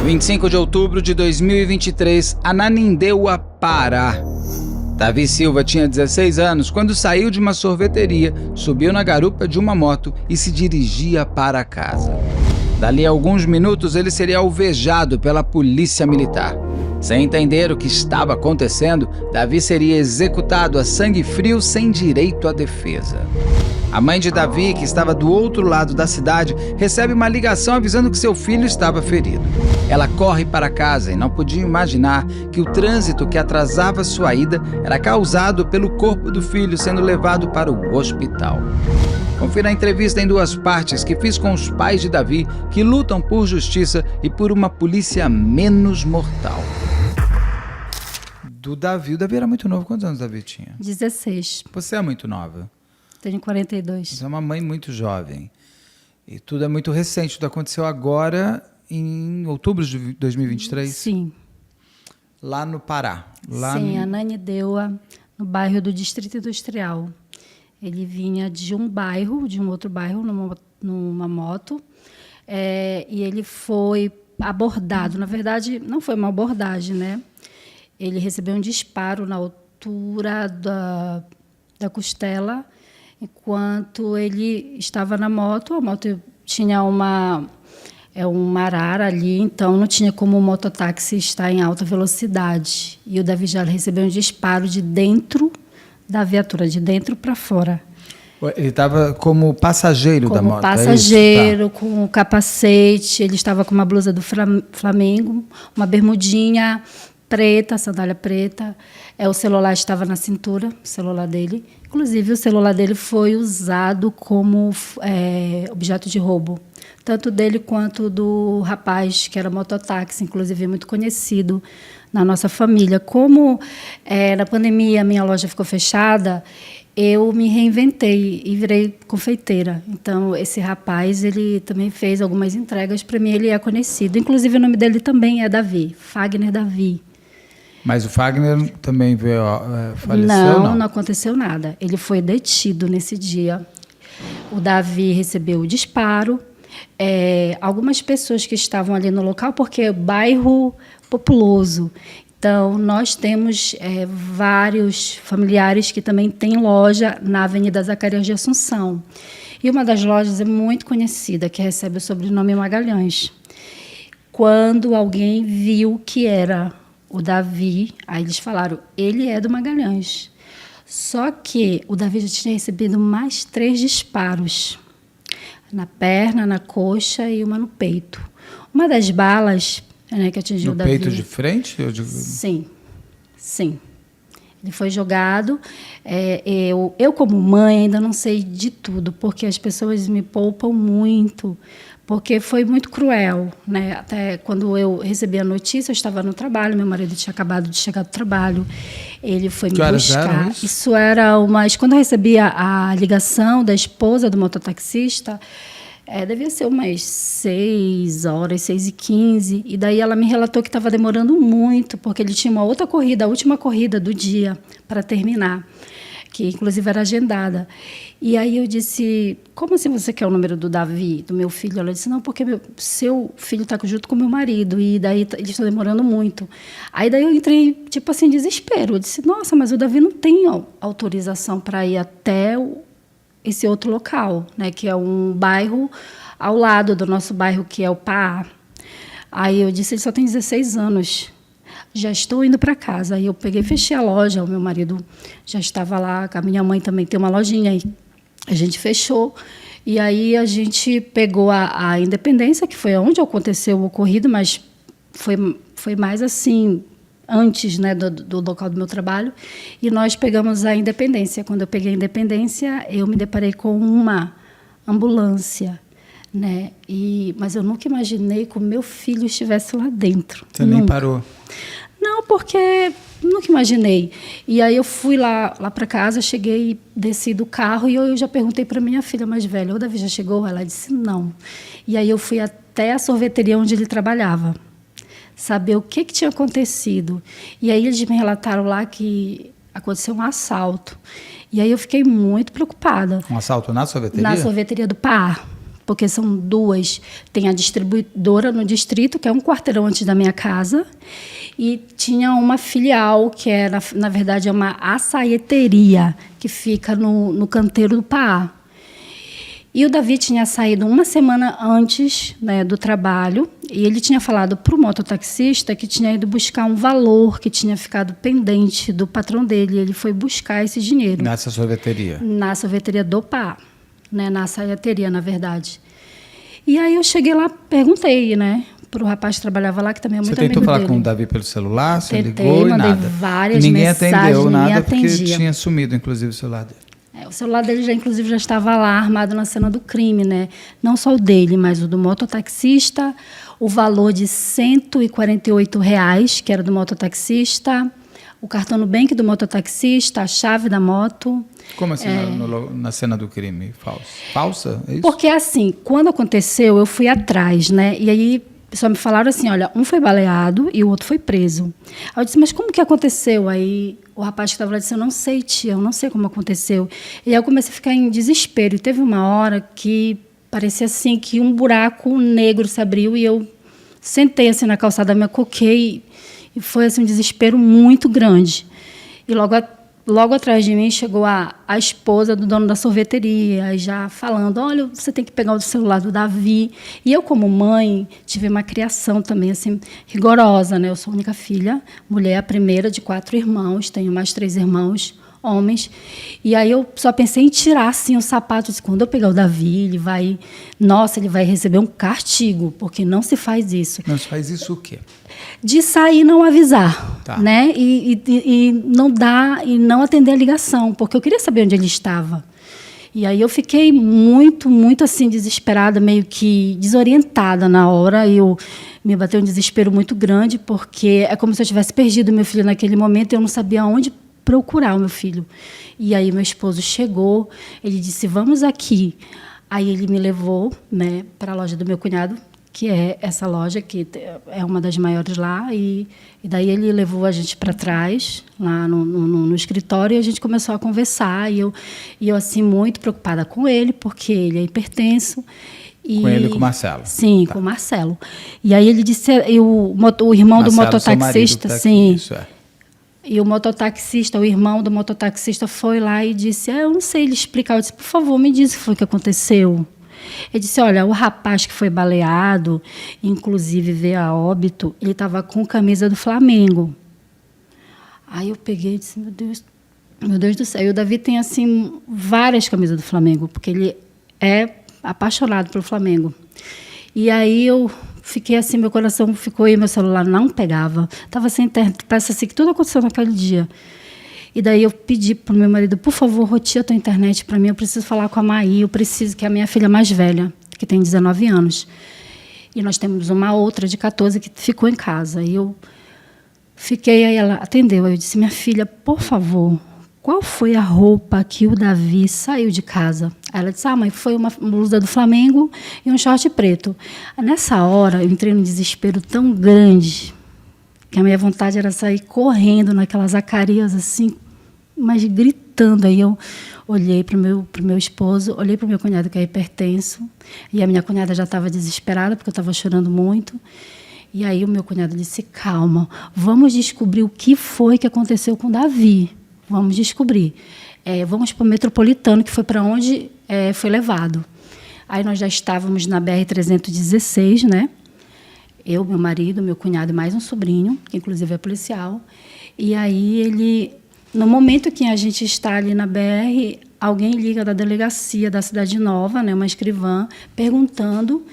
25 de outubro de 2023, Ananindeua, Pará. Davi Silva tinha 16 anos quando saiu de uma sorveteria, subiu na garupa de uma moto e se dirigia para casa. Dali a alguns minutos, ele seria alvejado pela polícia militar. Sem entender o que estava acontecendo, Davi seria executado a sangue frio sem direito à defesa. A mãe de Davi, que estava do outro lado da cidade, recebe uma ligação avisando que seu filho estava ferido. Ela corre para casa e não podia imaginar que o trânsito que atrasava sua ida era causado pelo corpo do filho sendo levado para o hospital. Confira a entrevista em duas partes que fiz com os pais de Davi, que lutam por justiça e por uma polícia menos mortal. O Davi era muito novo. Quantos anos Davi tinha? 16. Você é muito nova. Tenho 42. Você é uma mãe muito jovem. E tudo é muito recente. Tudo aconteceu agora, em outubro de 2023? Sim. Lá no Pará. Sim, Ananindeua, no bairro do Distrito Industrial. Ele vinha de um outro bairro, numa moto. E ele foi abordado. Na verdade, não foi uma abordagem, né? Ele recebeu um disparo na altura da costela, enquanto ele estava na moto. A moto tinha um arara ali, então não tinha como o mototáxi estar em alta velocidade. E o Davi já recebeu um disparo de dentro da viatura, de dentro para fora. Ele estava como passageiro da moto? Como passageiro, com o capacete. Ele estava com uma blusa do Flamengo, uma bermudinha preta, sandália preta. O celular estava na cintura, o celular dele. Inclusive, o celular dele foi usado como objeto de roubo. Tanto dele quanto do rapaz, que era mototáxi, inclusive muito conhecido na nossa família. Como na pandemia a minha loja ficou fechada, eu me reinventei e virei confeiteira. Então, esse rapaz, ele também fez algumas entregas para mim, ele é conhecido. Inclusive, o nome dele também é Davi, Fagner Davi. Mas o Fagner também faleceu? Não aconteceu nada. Ele foi detido nesse dia. O Davi recebeu o disparo. Algumas pessoas que estavam ali no local, porque é bairro populoso. Então, nós temos vários familiares que também têm loja na Avenida Zacarias de Assunção. E uma das lojas é muito conhecida, que recebe o sobrenome Magalhães. Quando alguém viu que era o Davi, aí eles falaram, ele é do Magalhães. Só que o Davi já tinha recebido mais 3 disparos. Na perna, na coxa e uma no peito. Uma das balas que atingiu o Davi... No peito de frente? Sim. Ele foi jogado. Eu, como mãe, ainda não sei de tudo, porque as pessoas me poupam muito, porque foi muito cruel, né? Até quando eu recebi a notícia, eu estava no trabalho, meu marido tinha acabado de chegar do trabalho, ele foi me buscar. Isso era quando eu recebi a ligação da esposa do mototaxista, devia ser umas 6 horas, 6h15, e daí ela me relatou que estava demorando muito, porque ele tinha uma outra corrida, a última corrida do dia, para terminar, que inclusive era agendada. E aí eu disse, como assim você quer o número do Davi, do meu filho? Ela disse, não, porque seu filho está junto com meu marido, e daí eles estão demorando muito. Aí daí eu entrei, tipo assim, em desespero. Eu disse, nossa, mas o Davi não tem autorização para ir até esse outro local, né, que é um bairro ao lado do nosso bairro, que é o Pará. Aí eu disse, ele só tem 16 anos. Já estou indo para casa. Aí eu peguei e fechei a loja, o meu marido já estava lá, a minha mãe também tem uma lojinha aí. A gente fechou, e aí a gente pegou a Independência, que foi onde aconteceu o ocorrido, mas foi mais assim, antes, né, do local do meu trabalho, e nós pegamos a Independência. Quando eu peguei a Independência, eu me deparei com uma ambulância, né? Mas eu nunca imaginei que o meu filho estivesse lá dentro. Você nem parou? Não, porque nunca imaginei. E aí eu fui lá para casa, cheguei, desci do carro e eu já perguntei para minha filha mais velha, o Davi já chegou? Ela disse não. E aí eu fui até a sorveteria onde ele trabalhava, saber o que tinha acontecido. E aí eles me relataram lá que aconteceu um assalto. E aí eu fiquei muito preocupada. Um assalto na sorveteria? Na sorveteria do Pará. porque são duas. Tem a distribuidora no distrito, que é um quarteirão antes da minha casa, e tinha uma filial, que era, na verdade, é uma açaieteria, que fica no canteiro do Pá. E o Davi tinha saído uma semana antes, né, do trabalho, e ele tinha falado para o mototaxista que tinha ido buscar um valor que tinha ficado pendente do patrão dele. Ele foi buscar esse dinheiro. Nessa sorveteria? Na sorveteria do Pá, né, na açaieteria, na verdade. E aí eu cheguei lá, perguntei, né, para o rapaz que trabalhava lá, que também é muito amigo dele. Você tentou falar com o Davi pelo celular? Você Tentei, ligou e mandei nada? várias Ninguém mensagens, atendeu ninguém nada porque atendia. tinha sumido, inclusive, o celular dele. O celular dele, inclusive, já estava lá, armado na cena do crime, né? Não só o dele, mas o do mototaxista, o valor de R$ 148, que era do mototaxista, o cartão Nubank do mototaxista, a chave da moto. Como assim, na cena do crime? Falsa? É isso? Porque, assim, quando aconteceu, eu fui atrás, né? E aí, só me falaram assim, olha, um foi baleado e o outro foi preso. Aí eu disse, mas como que aconteceu? Aí o rapaz que estava lá disse, eu não sei, tia, eu não sei como aconteceu. E aí eu comecei a ficar em desespero. E teve uma hora que parecia assim, que um buraco negro se abriu e eu sentei assim na calçada, me acoquei e foi assim um desespero muito grande. E logo atrás de mim chegou a esposa do dono da sorveteria, já falando, olha, você tem que pegar o celular do Davi. E eu, como mãe, tive uma criação também assim, rigorosa, né? Eu sou a única filha, mulher, a primeira de 4 irmãos, tenho mais 3 irmãos, homens. E aí eu só pensei em tirar assim, o sapato. Quando eu pegar o Davi, ele vai receber um castigo, porque não se faz isso. Não se faz isso o quê? De sair e não avisar, tá, né? E não dar e não atender a ligação, porque eu queria saber onde ele estava. E aí eu fiquei muito, muito assim desesperada, meio que desorientada na hora. Me bateu um desespero muito grande, porque é como se eu tivesse perdido meu filho naquele momento e eu não sabia onde procurar o meu filho. E aí meu esposo chegou, ele disse, vamos aqui. Aí ele me levou, né, para a loja do meu cunhado, que é essa loja, que é uma das maiores lá, e daí ele levou a gente para trás, lá no escritório, e a gente começou a conversar, e eu assim, muito preocupada com ele, porque ele é hipertenso. Com ele e com o Marcelo? Sim, com o Marcelo. E aí ele disse, o irmão do mototaxista, tá sim, aqui, isso é. E o mototaxista, o irmão do mototaxista foi lá e disse, eu não sei ele explicar, eu disse, por favor, me diz o que foi que aconteceu. Ele disse, olha, o rapaz que foi baleado, inclusive veio a óbito, ele estava com camisa do Flamengo. Aí eu peguei e disse, meu Deus do céu. E o Davi tem, assim, várias camisas do Flamengo, porque ele é apaixonado pelo Flamengo. E aí eu fiquei assim, meu coração ficou aí, meu celular não pegava. Estava sem internet, parece assim que tudo aconteceu naquele dia. E daí eu pedi para o meu marido, por favor, roteia a tua internet para mim, eu preciso falar com a Maí, eu preciso, que é a minha filha mais velha, que tem 19 anos. E nós temos uma outra de 14 que ficou em casa. E eu fiquei, aí ela atendeu, aí eu disse, minha filha, por favor, qual foi a roupa que o Davi saiu de casa? Aí ela disse, mãe, foi uma blusa do Flamengo e um short preto. Nessa hora, eu entrei num desespero tão grande que a minha vontade era sair correndo naquelas Zacarias, assim, mas gritando. Aí eu olhei para o meu esposo, olhei para o meu cunhado, que é hipertenso, e a minha cunhada já estava desesperada, porque eu estava chorando muito. E aí o meu cunhado disse, calma, vamos descobrir o que foi que aconteceu com o Davi. Vamos descobrir. Vamos para o Metropolitano, que foi para onde foi levado. Aí nós já estávamos na BR-316, né? Eu, meu marido, meu cunhado e mais um sobrinho, que inclusive é policial. E aí no momento que a gente está ali na BR, alguém liga da delegacia da Cidade Nova, né, uma escrivã, perguntando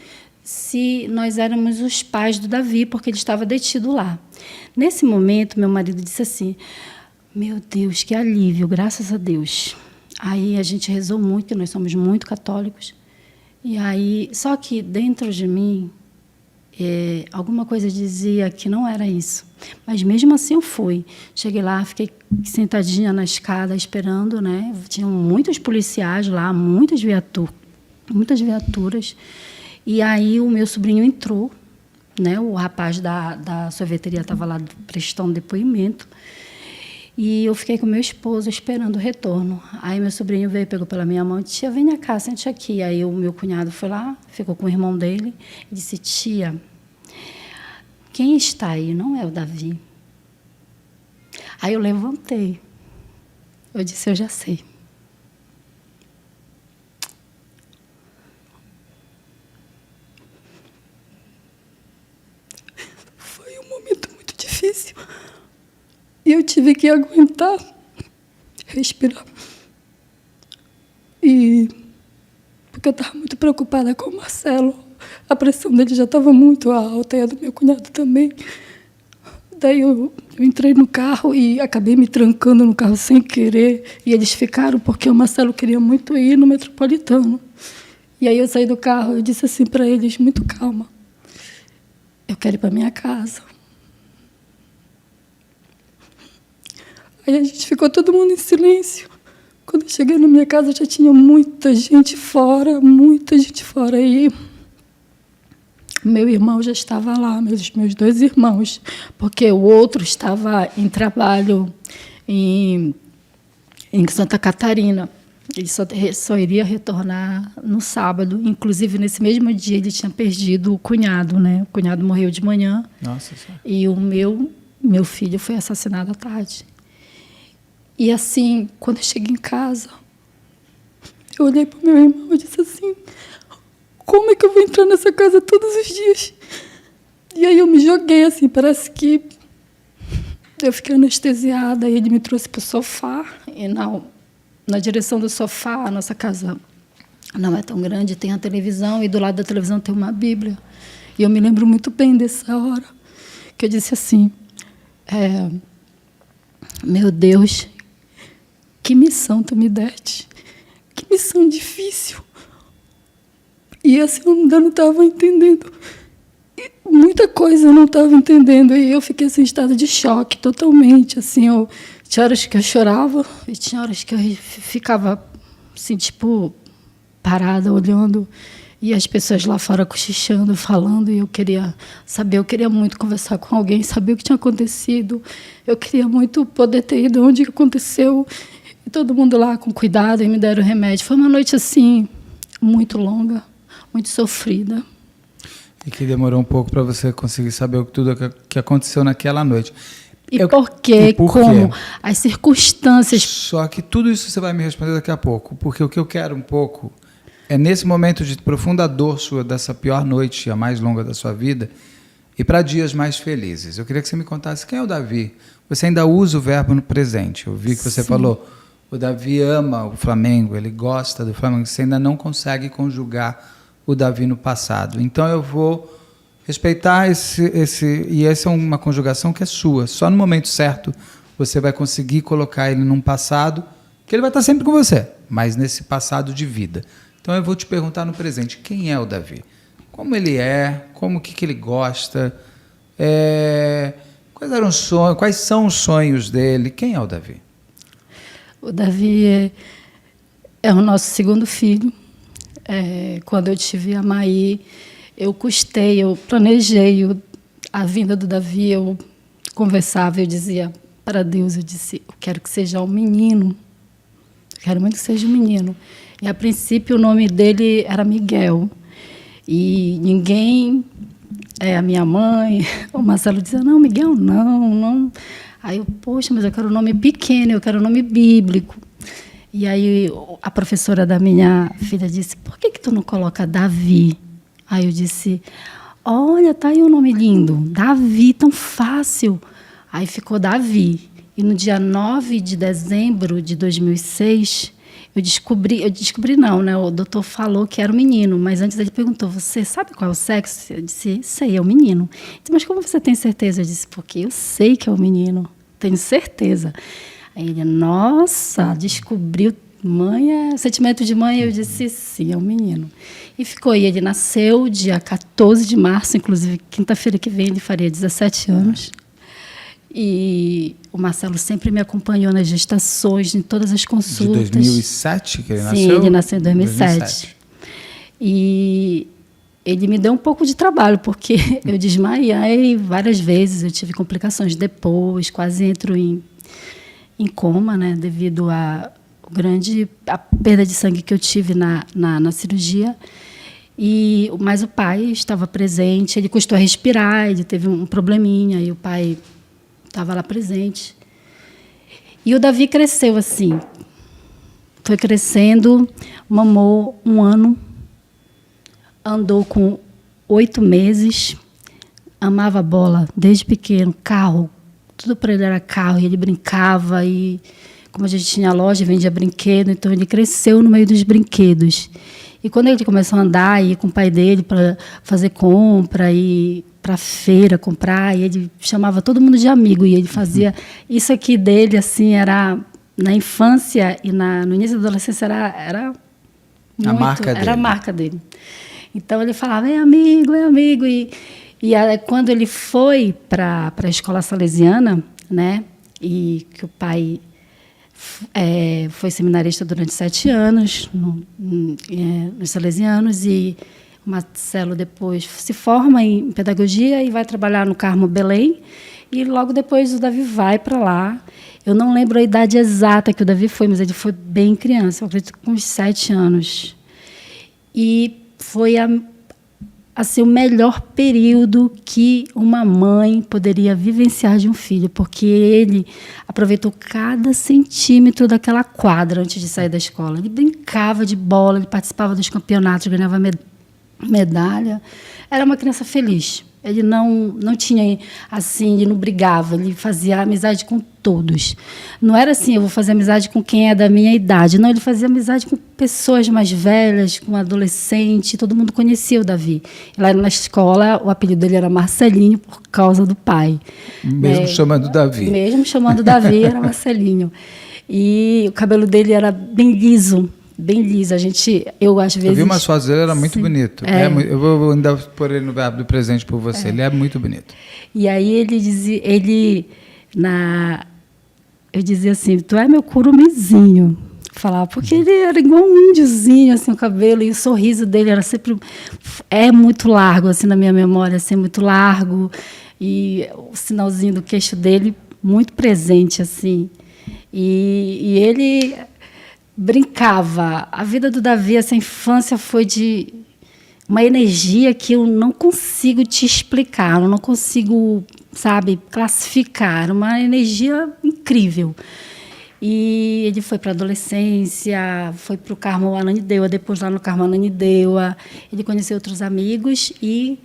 se nós éramos os pais do Davi, porque ele estava detido lá. Nesse momento, meu marido disse assim, meu Deus, que alívio, graças a Deus. Aí a gente rezou muito, nós somos muito católicos. E aí, só que dentro de mim, alguma coisa dizia que não era isso. Mas mesmo assim eu fui. Cheguei lá, fiquei sentadinha na escada esperando, né? Tinham muitos policiais lá, muitas viaturas. E aí o meu sobrinho entrou, né? O rapaz da sorveteria estava lá prestando depoimento. E eu fiquei com meu esposo esperando o retorno. Aí meu sobrinho veio, pegou pela minha mão e disse: tia, vem cá, sente aqui. Aí o meu cunhado foi lá, ficou com o irmão dele e disse: tia, quem está aí não é o Davi. Aí eu levantei. Eu disse: eu já sei. Foi um momento muito difícil. E eu tive que aguentar, respirar. Porque eu estava muito preocupada com o Marcelo. A pressão dele já estava muito alta, e a do meu cunhado também. Daí eu entrei no carro e acabei me trancando no carro sem querer. E eles ficaram porque o Marcelo queria muito ir no Metropolitano. E aí eu saí do carro e disse assim para eles, muito calma: eu quero ir para minha casa. Aí a gente ficou todo mundo em silêncio. Quando eu cheguei na minha casa, já tinha muita gente fora. E meu irmão já estava lá, meus 2 irmãos, porque o outro estava em trabalho em Santa Catarina. Ele só iria retornar no sábado. Inclusive, nesse mesmo dia, ele tinha perdido o cunhado, né? O cunhado morreu de manhã. Nossa Senhora. E o meu filho foi assassinado à tarde. E assim, quando eu cheguei em casa, eu olhei para o meu irmão e disse assim: como é que eu vou entrar nessa casa todos os dias? E aí eu me joguei assim, parece que eu fiquei anestesiada. E ele me trouxe para o sofá. E na direção do sofá, a nossa casa não é tão grande, tem a televisão, e do lado da televisão tem uma Bíblia. E eu me lembro muito bem dessa hora, que eu disse assim: meu Deus, que missão tu me deste, que missão difícil. E assim, eu ainda não estava entendendo. Muita coisa eu não estava entendendo. E eu fiquei assim, em estado de choque, totalmente. Assim, tinha horas que eu chorava e tinha horas que eu ficava assim, tipo, parada, olhando. E as pessoas lá fora cochichando, falando. E eu queria saber, eu queria muito conversar com alguém, saber o que tinha acontecido. Eu queria muito poder ter ido onde aconteceu. E todo mundo lá com cuidado e me deram remédio. Foi uma noite, assim, muito longa, muito sofrida. E que demorou um pouco para você conseguir saber tudo que aconteceu naquela noite. Por quê? Como? As circunstâncias. Só que tudo isso você vai me responder daqui a pouco. Porque o que eu quero um pouco é, nesse momento de profunda dor sua, dessa pior noite, a mais longa da sua vida, e para dias mais felizes. Eu queria que você me contasse quem é o Davi. Você ainda usa o verbo no presente. Eu vi que você falou: o Davi ama o Flamengo, ele gosta do Flamengo. Você ainda não consegue conjugar o Davi no passado. Então eu vou respeitar e essa é uma conjugação que é sua. Só no momento certo você vai conseguir colocar ele num passado que ele vai estar sempre com você, mas nesse passado de vida. Então eu vou te perguntar no presente: quem é o Davi? Como ele é? Como que ele gosta? Quais são os sonhos dele? Quem é o Davi? O Davi é o nosso segundo filho. Quando eu tive a Maí, eu planejei a vinda do Davi. Eu conversava, eu dizia para Deus, eu quero que seja um menino, eu quero muito que seja um menino. E a princípio o nome dele era Miguel, e ninguém, a minha mãe, o Marcelo dizia: não, Miguel não. Aí eu, poxa, mas eu quero um nome pequeno, eu quero um nome bíblico. E aí a professora da minha filha disse: por que tu não coloca Davi? Aí eu disse: olha, tá aí um nome lindo, Davi, tão fácil. Aí ficou Davi. E no dia 9 de dezembro de 2006, eu descobri não, né? O doutor falou que era um menino, mas antes ele perguntou: você sabe qual é o sexo? Eu disse: sei, é um menino. Ele disse: mas como você tem certeza? Eu disse: porque eu sei que é um menino, tenho certeza. Aí ele: nossa, descobriu, mãe, sentimento de mãe. Eu disse: sim, é um menino. E ficou. E ele nasceu dia 14 de março, inclusive quinta-feira que vem ele faria 17 anos. E o Marcelo sempre me acompanhou nas gestações, em todas as consultas. De 2007 que ele nasceu? Sim, ele nasceu em 2007. E ele me deu um pouco de trabalho, porque eu desmaiei várias vezes, eu tive complicações depois, quase entro em em coma, né, devido a perda de sangue que eu tive na cirurgia. Mas o pai estava presente, ele custou a respirar, ele teve um probleminha, e o pai estava lá presente. E o Davi cresceu assim, foi crescendo, mamou 1 ano, andou com 8 meses, amava bola desde pequeno, carro, tudo para ele era carro, e ele brincava, e como a gente tinha loja, vendia brinquedo, então ele cresceu no meio dos brinquedos. E quando ele começou a andar, ia com o pai dele para fazer compra, ir para a feira comprar, e ele chamava todo mundo de amigo, e ele fazia isso aqui dele, assim, era na infância e no início da adolescência era muito, era a marca dele. Então ele falava, é amigo, quando ele foi para a escola salesiana, né, e que o pai foi seminarista durante 7 anos nos salesianos, e o Marcelo depois se forma em pedagogia e vai trabalhar no Carmo Belém, e logo depois o Davi vai para lá. Eu não lembro a idade exata que o Davi foi, mas ele foi bem criança, eu acredito com uns 7 anos. E foi assim, o melhor período que uma mãe poderia vivenciar de um filho, porque ele aproveitou cada centímetro daquela quadra antes de sair da escola. Ele brincava de bola, ele participava dos campeonatos, ganhava medalha. Era uma criança feliz. Ele não tinha, assim, ele não brigava, ele fazia amizade com todos. Não era assim, eu vou fazer amizade com quem é da minha idade. Não, ele fazia amizade com pessoas mais velhas, com adolescente, todo mundo conhecia o Davi. Lá na escola, o apelido dele era Marcelinho, por causa do pai. Mesmo chamando Davi. Mesmo chamando Davi, era Marcelinho. E o cabelo dele era bem liso. Bem lisa. Eu às vezes... Eu vi umas fotos dele, era muito bonito. Eu vou ainda pôr ele no verbo do presente por você. Ele é muito bonito. E aí ele dizia, eu dizia assim, tu é meu curumizinho. Falava, porque ele era igual um índiozinho, assim, o cabelo, e o sorriso dele era sempre... É muito largo, assim, na minha memória, assim, muito largo. E o sinalzinho do queixo dele, muito presente, assim. E ele... brincava. A vida do Davi, essa infância foi de uma energia que eu não consigo te explicar, eu não consigo, sabe, classificar. Uma energia incrível. E ele foi para a adolescência, foi para o Carmo Ananindeua, depois lá no Carmo Ananindeua, ele conheceu outros amigos e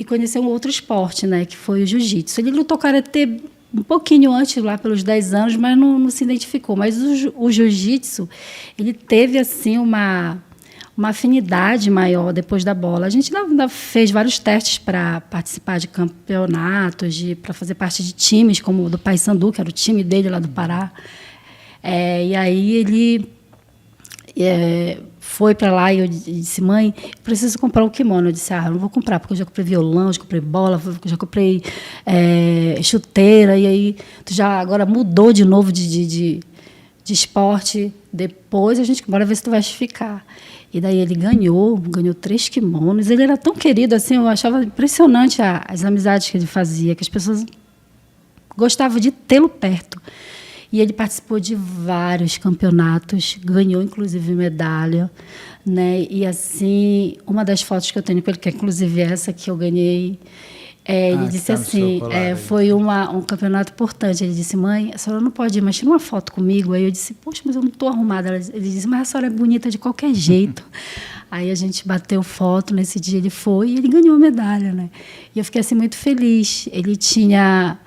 conheceu um outro esporte, né, que foi o jiu-jitsu. Ele lutou karatê um pouquinho antes, lá pelos 10 anos, mas não se identificou. Mas o jiu-jitsu, ele teve assim uma afinidade maior depois da bola. A gente ainda fez vários testes para participar de campeonatos, para fazer parte de times, como o do Paysandu, que era o time dele lá do Pará. E aí ele foi para lá e eu disse, mãe, preciso comprar um kimono. Eu disse, não vou comprar, porque eu já comprei violão, já comprei bola, já comprei chuteira, e aí tu já agora mudou de novo de esporte. Depois bora ver se tu vai ficar. E daí ele ganhou 3 kimonos. Ele era tão querido, assim, eu achava impressionante as amizades que ele fazia, que as pessoas gostavam de tê-lo perto. E ele participou de vários campeonatos, ganhou, inclusive, medalha. Né? E, assim, uma das fotos que eu tenho com ele, que é, inclusive, essa que eu ganhei, ele disse assim, foi um campeonato importante. Ele disse, mãe, a senhora não pode ir, mas tira uma foto comigo. Aí eu disse, poxa, mas eu não estou arrumada. Ele disse, mas a senhora é bonita de qualquer jeito. Aí a gente bateu foto, nesse dia ele foi e ele ganhou a medalha. Né? E eu fiquei, assim, muito feliz. Ele tinha...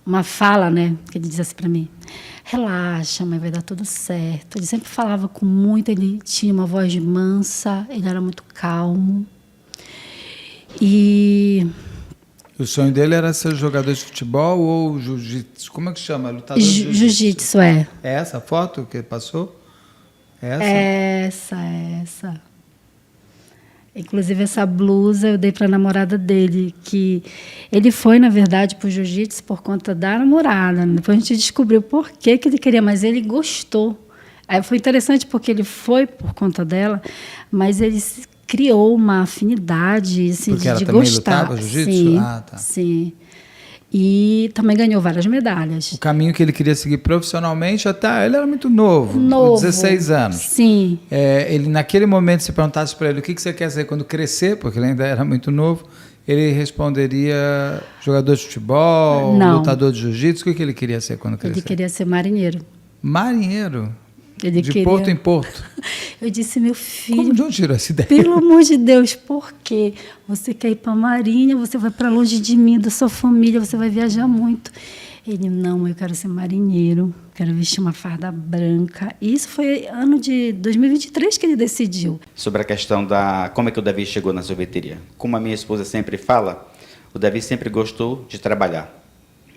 uma fala, né, que ele dizia assim para mim, relaxa, mãe, vai dar tudo certo. Ele sempre falava com muito, ele tinha uma voz mansa, ele era muito calmo. E o sonho dele era ser jogador de futebol ou jiu-jitsu? Como é que chama? Lutador de jiu-jitsu. Jiu-jitsu, É essa a foto que ele passou? Essa. Inclusive, essa blusa eu dei para a namorada dele, que ele foi, na verdade, para o jiu-jitsu por conta da namorada. Depois a gente descobriu por que ele queria, mas ele gostou. Aí foi interessante porque ele foi por conta dela, mas ele criou uma afinidade, assim, porque ela de também gostar. Lutava jiu-jitsu? Sim, tá. Sim. E também ganhou várias medalhas. O caminho que ele queria seguir profissionalmente, até ele era muito novo, Novo. 16 anos. Sim. Ele, naquele momento, se perguntasse para ele o que você quer ser quando crescer, porque ele ainda era muito novo, ele responderia jogador de futebol, Não. lutador de jiu-jitsu. O que ele queria ser quando crescer? Ele queria ser marinheiro. Marinheiro? Ele de queria... porto em porto? Eu disse, meu filho... Como de onde tirou essa ideia? Pelo amor de Deus, por quê? Você quer ir para a Marinha, você vai para longe de mim, da sua família, você vai viajar muito. Ele, não, eu quero ser marinheiro, quero vestir uma farda branca. E isso foi ano de 2023 que ele decidiu. Sobre a questão da como é que o Davi chegou na sorveteria. Como a minha esposa sempre fala, o Davi sempre gostou de trabalhar.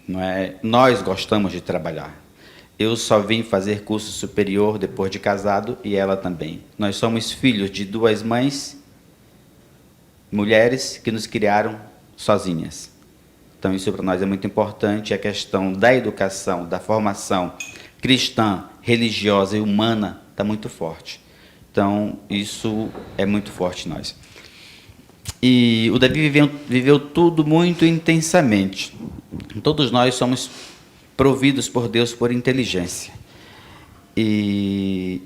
Não é? Nós gostamos de trabalhar. Eu só vim fazer curso superior depois de casado e ela também. Nós somos filhos de duas mães, mulheres que nos criaram sozinhas. Então isso para nós é muito importante, a questão da educação, da formação cristã, religiosa e humana está muito forte. Então isso é muito forte em nós. E o Davi viveu tudo muito intensamente. Todos nós somos providos por Deus por inteligência. E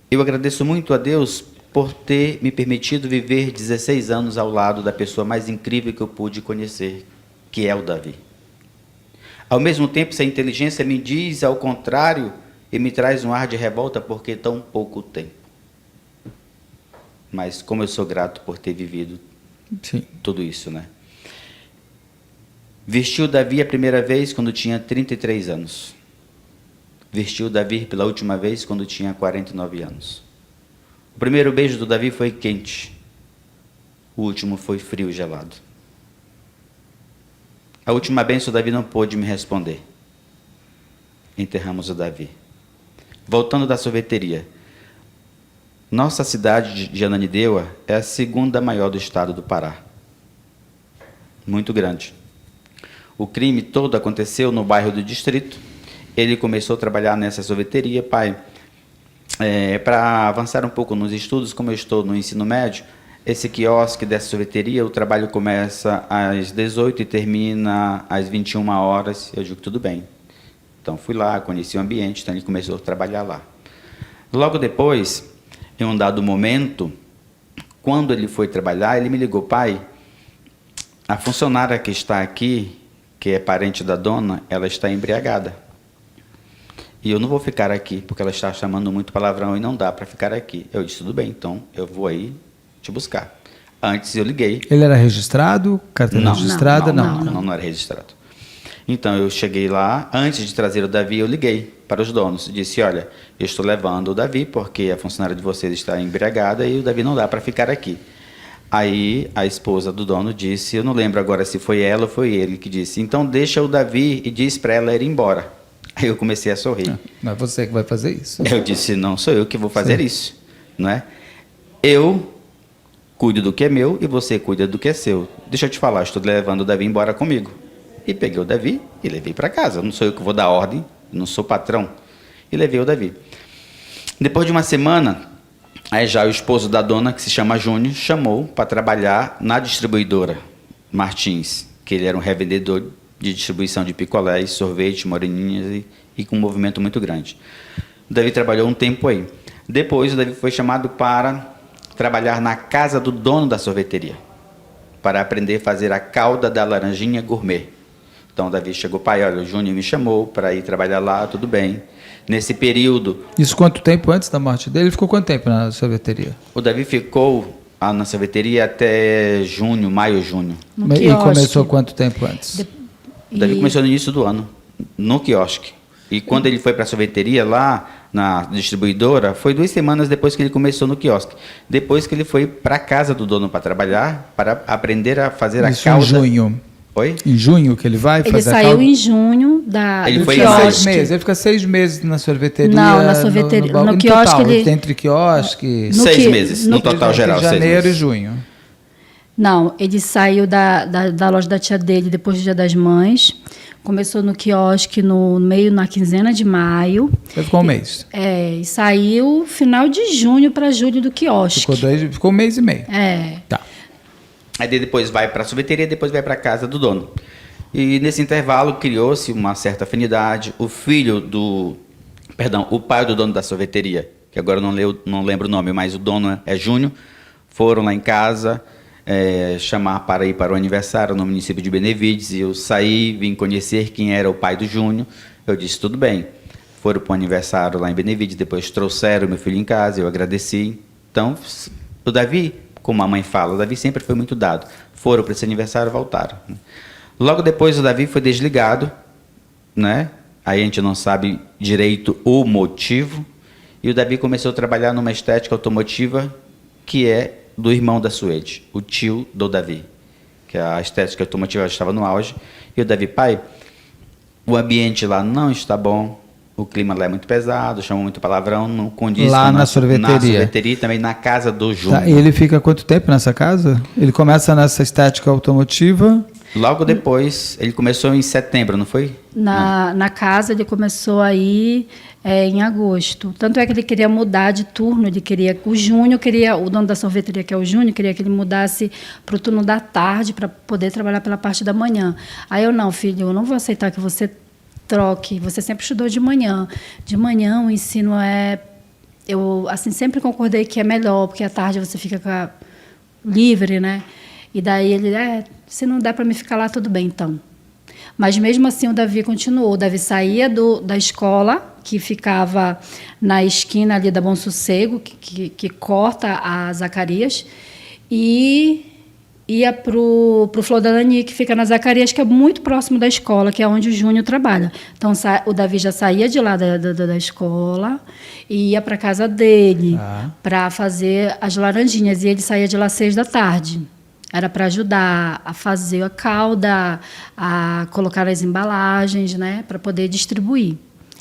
eu agradeço muito a Deus por ter me permitido viver 16 anos ao lado da pessoa mais incrível que eu pude conhecer, que é o Davi. Ao mesmo tempo, essa inteligência me diz ao contrário e me traz um ar de revolta porque tão pouco tempo. Mas como eu sou grato por ter vivido tudo isso, né? Vestiu Davi a primeira vez quando tinha 33 anos. Vestiu Davi pela última vez quando tinha 49 anos. O primeiro beijo do Davi foi quente. O último foi frio e gelado. A última bênção, o Davi não pôde me responder. Enterramos o Davi. Voltando da sorveteria. Nossa cidade de Ananindeua é a segunda maior do estado do Pará. Muito grande. O crime todo aconteceu no bairro do Distrito. Ele começou a trabalhar nessa sorveteria, pai. Para avançar um pouco nos estudos, como eu estou no ensino médio, esse quiosque dessa sorveteria, o trabalho começa às 18 e termina às 21 horas. Eu digo, tudo bem. Então, fui lá, conheci o ambiente, então ele começou a trabalhar lá. Logo depois, em um dado momento, quando ele foi trabalhar, ele me ligou, pai, a funcionária que está aqui, que é parente da dona, ela está embriagada. E eu não vou ficar aqui, porque ela está chamando muito palavrão e não dá para ficar aqui. Eu disse, tudo bem, então eu vou aí te buscar. Antes eu liguei. Ele era registrado? Carteira registrada? Não era registrado. Então eu cheguei lá, antes de trazer o Davi, eu liguei para os donos. Disse, olha, eu estou levando o Davi, porque a funcionária de vocês está embriagada e o Davi não dá para ficar aqui. Aí a esposa do dono disse, eu não lembro agora se foi ela ou foi ele que disse, então deixa o Davi e diz para ela ir embora. Aí eu comecei a sorrir. Não é você que vai fazer isso. Eu disse, não sou eu que vou fazer isso. Não é? Eu cuido do que é meu e você cuida do que é seu. Deixa eu te falar, estou levando o Davi embora comigo. E peguei o Davi e levei para casa. Não sou eu que vou dar ordem, não sou patrão. E levei o Davi. Depois de uma semana, aí já o esposo da dona, que se chama Júnior, chamou para trabalhar na distribuidora Martins, que ele era um revendedor de distribuição de picolés, sorvete, moreninhas e com um movimento muito grande. O Davi trabalhou um tempo aí. Depois o Davi foi chamado para trabalhar na casa do dono da sorveteria, para aprender a fazer a calda da laranjinha gourmet. Então o Davi chegou, pai, olha, o Júnior me chamou para ir trabalhar lá, tudo bem. Nesse período... Isso quanto tempo antes da morte dele? Ele ficou quanto tempo na sorveteria? O Davi ficou na sorveteria até junho, junho. E começou quanto tempo antes? O Davi começou no início do ano, no quiosque. E quando ele foi para a sorveteria lá, na distribuidora, foi 2 semanas depois que ele começou no quiosque. Depois que ele foi para a casa do dono para trabalhar, para aprender a fazer a calda. Isso em junho. Oi? Em junho que ele vai fazer a calda? Ele saiu em junho do quiosque. 6 meses. Ele fica 6 meses na sorveteria. Não, na sorveteria. No quiosque total, ele... Entre quiosque... 6 meses, no total geral. Janeiro e junho. Não, ele saiu da loja da tia dele depois do Dia das Mães. Começou no quiosque na quinzena de maio. Ele ficou um mês. E saiu final de junho para julho do quiosque. Ficou um mês e meio. Tá. Aí depois vai para a sorveteria, depois vai para a casa do dono. E nesse intervalo criou-se uma certa afinidade. O pai do dono da sorveteria, que agora eu não lembro o nome, mas o dono é Júnior, foram lá em casa chamar para ir para o aniversário no município de Benevides. E eu saí, vim conhecer quem era o pai do Júnior. Eu disse, tudo bem. Foram para o aniversário lá em Benevides, depois trouxeram meu filho em casa, eu agradeci. Então, o Davi, como a mãe fala, o Davi sempre foi muito dado. Foram para esse aniversário e voltaram. Logo depois o Davi foi desligado, né? Aí a gente não sabe direito o motivo. E o Davi começou a trabalhar numa estética automotiva que é do irmão da Suede, o tio do Davi. Que a estética automotiva estava no auge. E o Davi, pai, o ambiente lá não está bom, o clima lá é muito pesado, chama muito palavrão, não condiz lá na sorveteria. Na sorveteria e também na casa do Júnior. Tá, e ele fica quanto tempo nessa casa? Ele começa nessa estética automotiva... Logo depois, ele começou em setembro, não foi? Na casa ele começou aí em agosto. Tanto é que ele queria mudar de turno, o dono da sorveteria, que é o Júnior, queria que ele mudasse para o turno da tarde, para poder trabalhar pela parte da manhã. Aí eu, não, filho, eu não vou aceitar que você troque, você sempre estudou de manhã. De manhã o ensino eu assim, sempre concordei que é melhor, porque à tarde você fica livre, né? E daí ele, se não der para me ficar lá, tudo bem, então. Mas mesmo assim o Davi continuou. O Davi saía da escola, que ficava na esquina ali da Bom Sossego, que corta a Zacarias, e ia para o Flor da Lani, que fica na Zacarias, que é muito próximo da escola, que é onde o Júnior trabalha. Então o Davi já saía de lá da escola e ia para a casa dele para fazer as laranjinhas. E ele saía de lá às 6 da tarde. Era para ajudar a fazer a calda, a colocar as embalagens, né, para poder distribuir.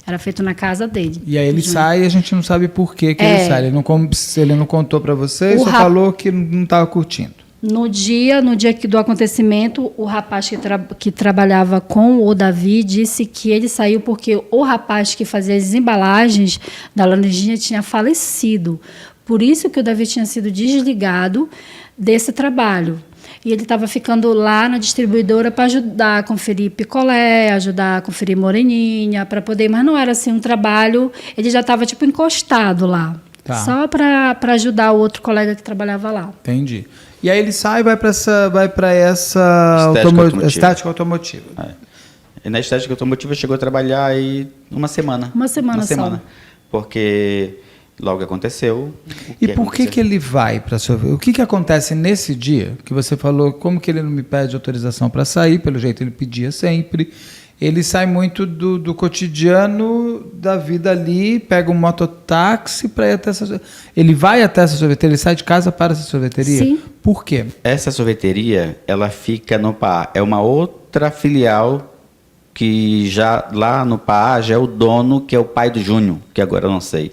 Era feito na casa dele. E aí ele sai e a gente não sabe por que ele sai. Ele não contou para você, só falou que não estava curtindo. No dia do acontecimento, o rapaz que trabalhava com o Davi disse que ele saiu porque o rapaz que fazia as embalagens da laranjinha tinha falecido. Por isso que o Davi tinha sido desligado desse trabalho. E ele estava ficando lá na distribuidora para ajudar a conferir picolé, ajudar a conferir moreninha, para poder... Mas não era assim um trabalho... Ele já estava tipo encostado lá. Tá. Só para ajudar o outro colega que trabalhava lá. Entendi. E aí ele sai e vai para essa estética automotiva. E na estética automotiva chegou a trabalhar aí uma semana. Uma semana só. Porque... Logo aconteceu. E por que ele vai para a sorveteria? O que acontece nesse dia que você falou? Como que ele não me pede autorização para sair? Pelo jeito ele pedia sempre. Ele sai muito do cotidiano da vida ali, pega um mototáxi para ir até essa... Ele vai até essa sorveteria? Ele sai de casa para essa sorveteria? Sim. Por quê? Essa sorveteria, ela fica no Pará. É uma outra filial que já lá no Pará já é o dono, que é o pai do Júnior, que agora eu não sei.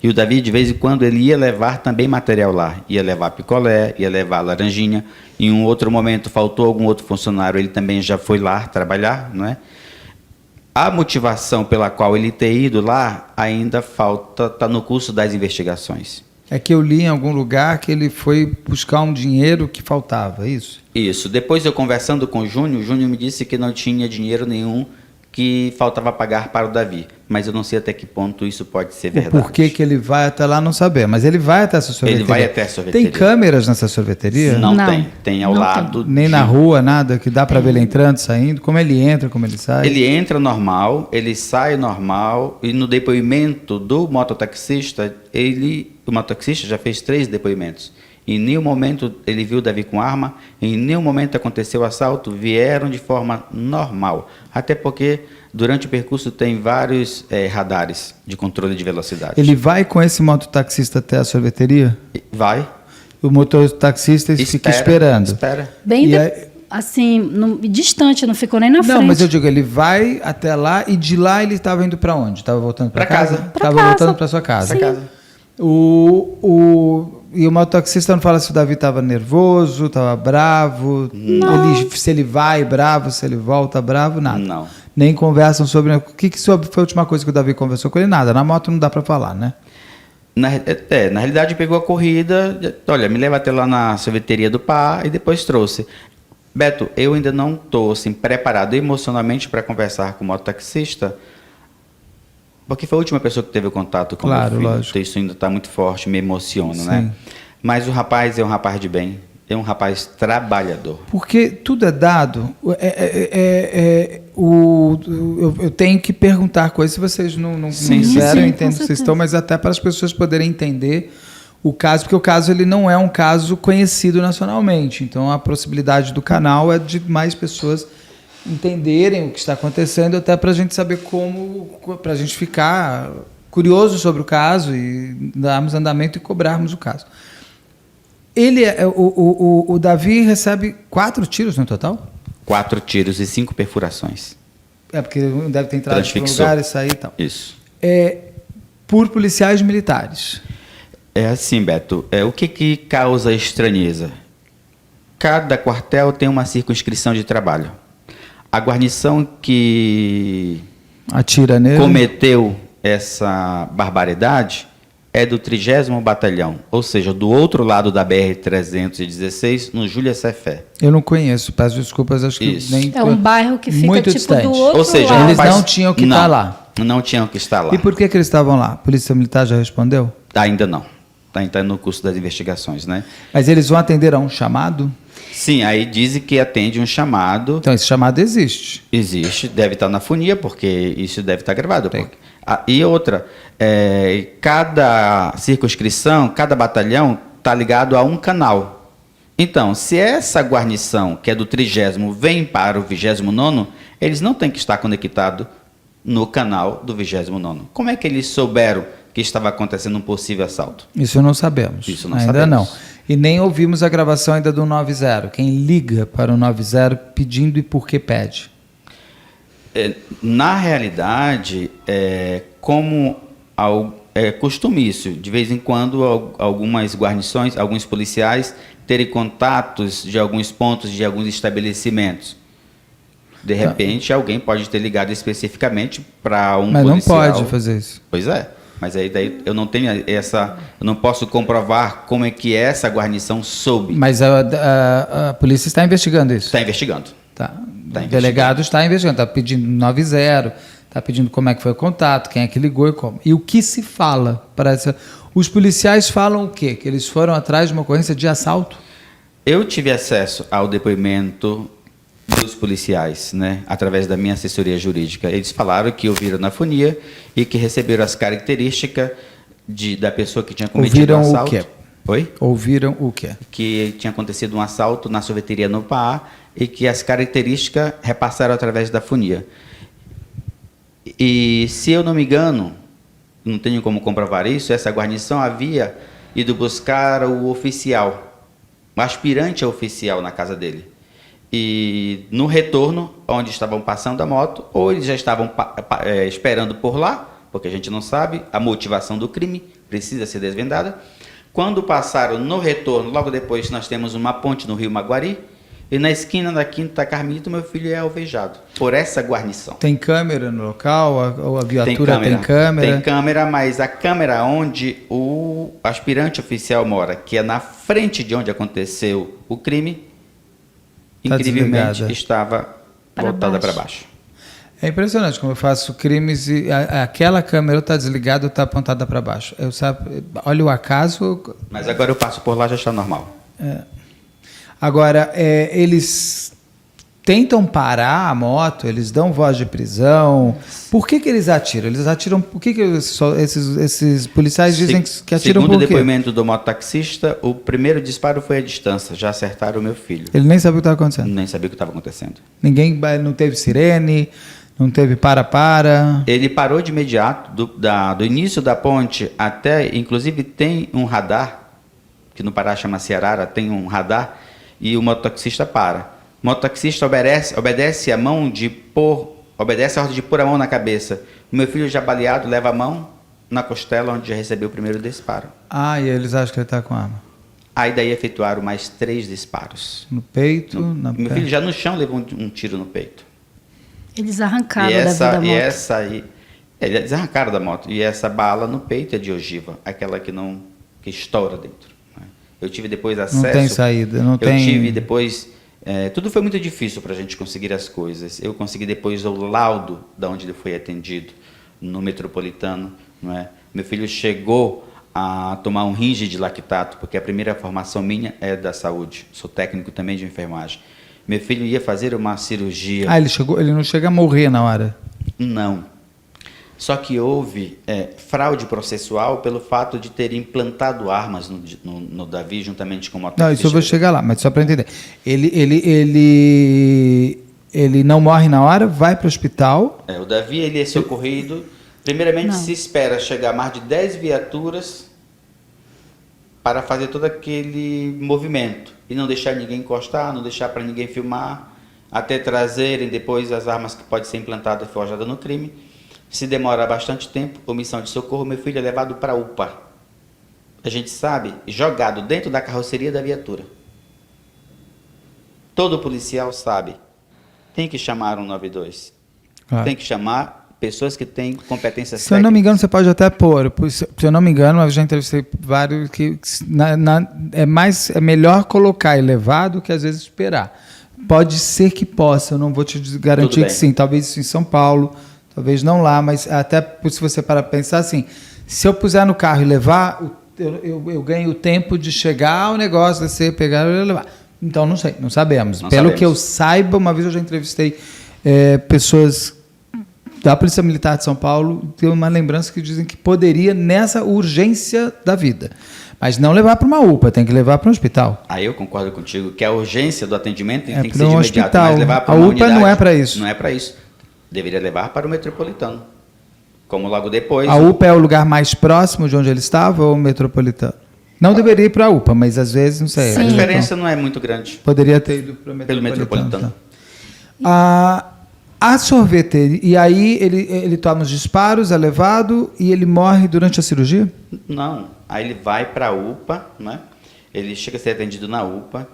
E o Davi, de vez em quando, ele ia levar também material lá. Ia levar picolé, ia levar laranjinha. Em um outro momento, faltou algum outro funcionário, ele também já foi lá trabalhar, não é? A motivação pela qual ele ter ido lá ainda falta, está no curso das investigações. É que eu li em algum lugar que ele foi buscar um dinheiro que faltava, é isso? Isso. Depois eu conversando com o Júnior me disse que não tinha dinheiro nenhum, que faltava pagar para o Davi. Mas eu não sei até que ponto isso pode ser verdade. Por que ele vai até lá, não saber. Mas ele vai até essa sorveteria. Ele vai até a sorveteria. Tem câmeras nessa sorveteria? Não tem. Tem ao lado. Nem na rua, nada? Que dá para ver ele entrando, saindo? Como ele entra, como ele sai? Ele entra normal, ele sai normal. E no depoimento do mototaxista, o mototaxista já fez 3 depoimentos. Em nenhum momento ele viu o Davi com arma, em nenhum momento aconteceu assalto, vieram de forma normal. Até porque durante o percurso tem vários radares de controle de velocidade. Ele vai com esse mototaxista até a sorveteria? Vai. O mototaxista fica esperando? Espera. Assim, distante, não ficou nem na frente. Não, mas eu digo, ele vai até lá e de lá ele estava indo para onde? Estava voltando para casa? Estava voltando para sua casa. Para casa. E o mototaxista não fala se o Davi estava nervoso, estava bravo? Não. Se ele vai bravo, se ele volta bravo, nada? Não. Nem conversam sobre... O que foi a última coisa que o Davi conversou com ele? Nada. Na moto não dá para falar, né? Na realidade, pegou a corrida, olha, me leva até lá na sorveteria do Pá e depois trouxe. Beto, eu ainda não estou assim, preparado emocionalmente para conversar com o mototaxista, porque foi a última pessoa que teve o contato com o meu filho. Lógico. Então, isso ainda está muito forte, me emociona, Sim. né? Mas o rapaz é um rapaz de bem, é um rapaz trabalhador. Porque tudo é dado. Eu tenho que perguntar coisas, se vocês não Sim, quiserem, eu sim, entendo com que vocês certeza. estão, mas até para as pessoas poderem entender o caso, porque o caso ele não é um caso conhecido nacionalmente. Então a possibilidade do canal é de mais pessoas entenderem o que está acontecendo, até para a gente saber para a gente ficar curioso sobre o caso e darmos andamento e cobrarmos o caso. O Davi recebe 4 tiros no total? 4 tiros e 5 perfurações. É, porque deve ter entrado em um Transfixou. lugar e sair e tal. Isso. Por policiais militares. É assim, Beto, o que causa estranheza? Cada quartel tem uma circunscrição de trabalho. A guarnição que Atira nele. cometeu essa barbaridade é do 30º Batalhão, ou seja, do outro lado da BR-316, no Júlia Cefé. Eu não conheço, peço desculpas, acho que Isso. nem... É um bairro que fica muito tipo distante. do outro Ou seja, lado. Eles rapaz, não tinham que estar lá. Não tinham que estar lá. E por que eles estavam lá? A Polícia Militar já respondeu? Ainda não. Está no curso das investigações, né? Mas eles vão atender a um chamado? Sim, aí dizem que atende um chamado. Então esse chamado existe. Existe, deve estar na fonia, porque isso deve estar gravado. Tem. E outra, cada circunscrição, cada batalhão está ligado a um canal. Então, se essa guarnição, que é do 30º, vem para o 29º, eles não têm que estar conectados no canal do 29º. Como é que eles souberam que estava acontecendo um possível assalto? Isso não sabemos. Isso não ainda sabemos. não. E nem ouvimos a gravação ainda do 90. Quem liga para o 90 pedindo e por que pede? Na realidade, como é costume isso, de vez em quando algumas guarnições, alguns policiais terem contatos de alguns pontos de alguns estabelecimentos. De repente, alguém pode ter ligado especificamente para um Mas policial. não pode fazer isso. Pois é. Mas aí daí eu não tenho eu não posso comprovar como é que essa guarnição soube. Mas a polícia está investigando isso. Está investigando. Tá. Tá O delegado está investigando, está pedindo 90, está pedindo como é que foi o contato, quem é que ligou e como. E o que se fala para essa... Os policiais falam o quê? Que eles foram atrás de uma ocorrência de assalto? Eu tive acesso ao depoimento dos policiais, né, através da minha assessoria jurídica. Eles falaram que ouviram na fonia e que receberam as características da pessoa que tinha cometido Ouviram o assalto. o quê? Oi? Ouviram o quê? Que tinha acontecido um assalto na sorveteria no Pará e que as características repassaram através da fonia. E, se eu não me engano, não tenho como comprovar isso, essa guarnição havia ido buscar o oficial, o aspirante a oficial na casa dele. E no retorno, onde estavam passando a moto, ou eles já estavam esperando por lá, porque a gente não sabe, a motivação do crime precisa ser desvendada. Quando passaram no retorno, logo depois nós temos uma ponte no Rio Maguari, e na esquina da Quinta Carmito, meu filho é alvejado por essa guarnição. Tem câmera no local? A viatura tem câmera? Tem câmera, mas a câmera onde o aspirante oficial mora, que é na frente de onde aconteceu o crime, Tá incrivelmente desligada. estava voltada para baixo. É impressionante como eu faço crimes e aquela câmera está desligada ou está apontada para baixo. Olha o acaso. Mas agora eu passo por lá, já está normal. Agora, eles tentam parar a moto, eles dão voz de prisão. Por que eles atiram? Eles atiram. Por que esses policiais dizem que atiram Segundo por o quê? depoimento do mototaxista, o primeiro disparo foi à distância. Já acertaram o meu filho. Ele nem sabia o que estava acontecendo. Nem sabia o que estava acontecendo. Ninguém, não teve sirene, não teve para. Ele parou de imediato, do início da ponte até, inclusive tem um radar, que no Pará chama-se Arara, tem um radar, e o mototaxista para. O mototaxista obedece a ordem de pôr a mão na cabeça. O meu filho já baleado leva a mão na costela, onde já recebeu o primeiro disparo. E eles acham que ele está com arma. Aí daí efetuaram mais 3 disparos. No peito, na Meu perna. filho já no chão levou um tiro no peito. Eles arrancaram E da vida da moto. essa aí, eles arrancaram da moto. E essa bala no peito é de ogiva, aquela que estoura dentro. Né? Eu tive depois acesso. Não tem saída, não tem. Eu tive depois Tudo foi muito difícil para a gente conseguir as coisas. Eu consegui depois o laudo de onde ele foi atendido, no Metropolitano. Não é? Meu filho chegou a tomar um rígide lactato, porque a primeira formação minha é da saúde. Sou técnico também de enfermagem. Meu filho ia fazer uma cirurgia. Ele não chega a morrer na hora? Não. Só que houve fraude processual pelo fato de ter implantado armas no Davi, juntamente com o motoquista. Não, isso eu vou chegar lá, mas só para entender. Ele não morre na hora, vai para o hospital. O Davi ele é socorrido. Primeiramente, se espera chegar mais de 10 viaturas para fazer todo aquele movimento. E não deixar ninguém encostar, não deixar para ninguém filmar, até trazerem depois as armas que podem ser implantadas e forjadas no crime. Se demora bastante tempo, omissão de socorro, meu filho é levado para a UPA. A gente sabe, jogado dentro da carroceria da viatura. Todo policial sabe. Tem que chamar 192. Claro. Tem que chamar pessoas que têm competências técnicas. Se eu não me engano, você pode até pôr. Se eu não me engano, eu já entrevistei vários que é melhor colocar e levar do que às vezes esperar. Pode ser que possa, eu não vou te garantir que sim. Talvez isso em São Paulo, talvez não lá, mas até se você parar para pensar assim, se eu puser no carro e levar, eu ganho o tempo de chegar ao negócio, descer, pegar e levar. Então, não sei, não sabemos. Pelo que eu saiba, uma vez eu já entrevistei pessoas da Polícia Militar de São Paulo, tem uma lembrança que dizem que poderia nessa urgência da vida. Mas não levar para uma UPA, tem que levar para um hospital. Aí eu concordo contigo que a urgência do atendimento tem que ser de um imediato, hospital. mas levar para a uma UPA unidade, não é para isso. Não é para isso. Deveria levar para o Metropolitano. Como logo depois... A UPA é o lugar mais próximo de onde ele estava ou o Metropolitano? Não deveria ir para a UPA, mas às vezes, não sei. A diferença não é muito grande. Poderia ter ido para o Pelo Metropolitano. A sorveteria, e aí ele toma os disparos, é levado e ele morre durante a cirurgia? Não. Aí ele vai para a UPA, né? Ele chega a ser atendido na UPA.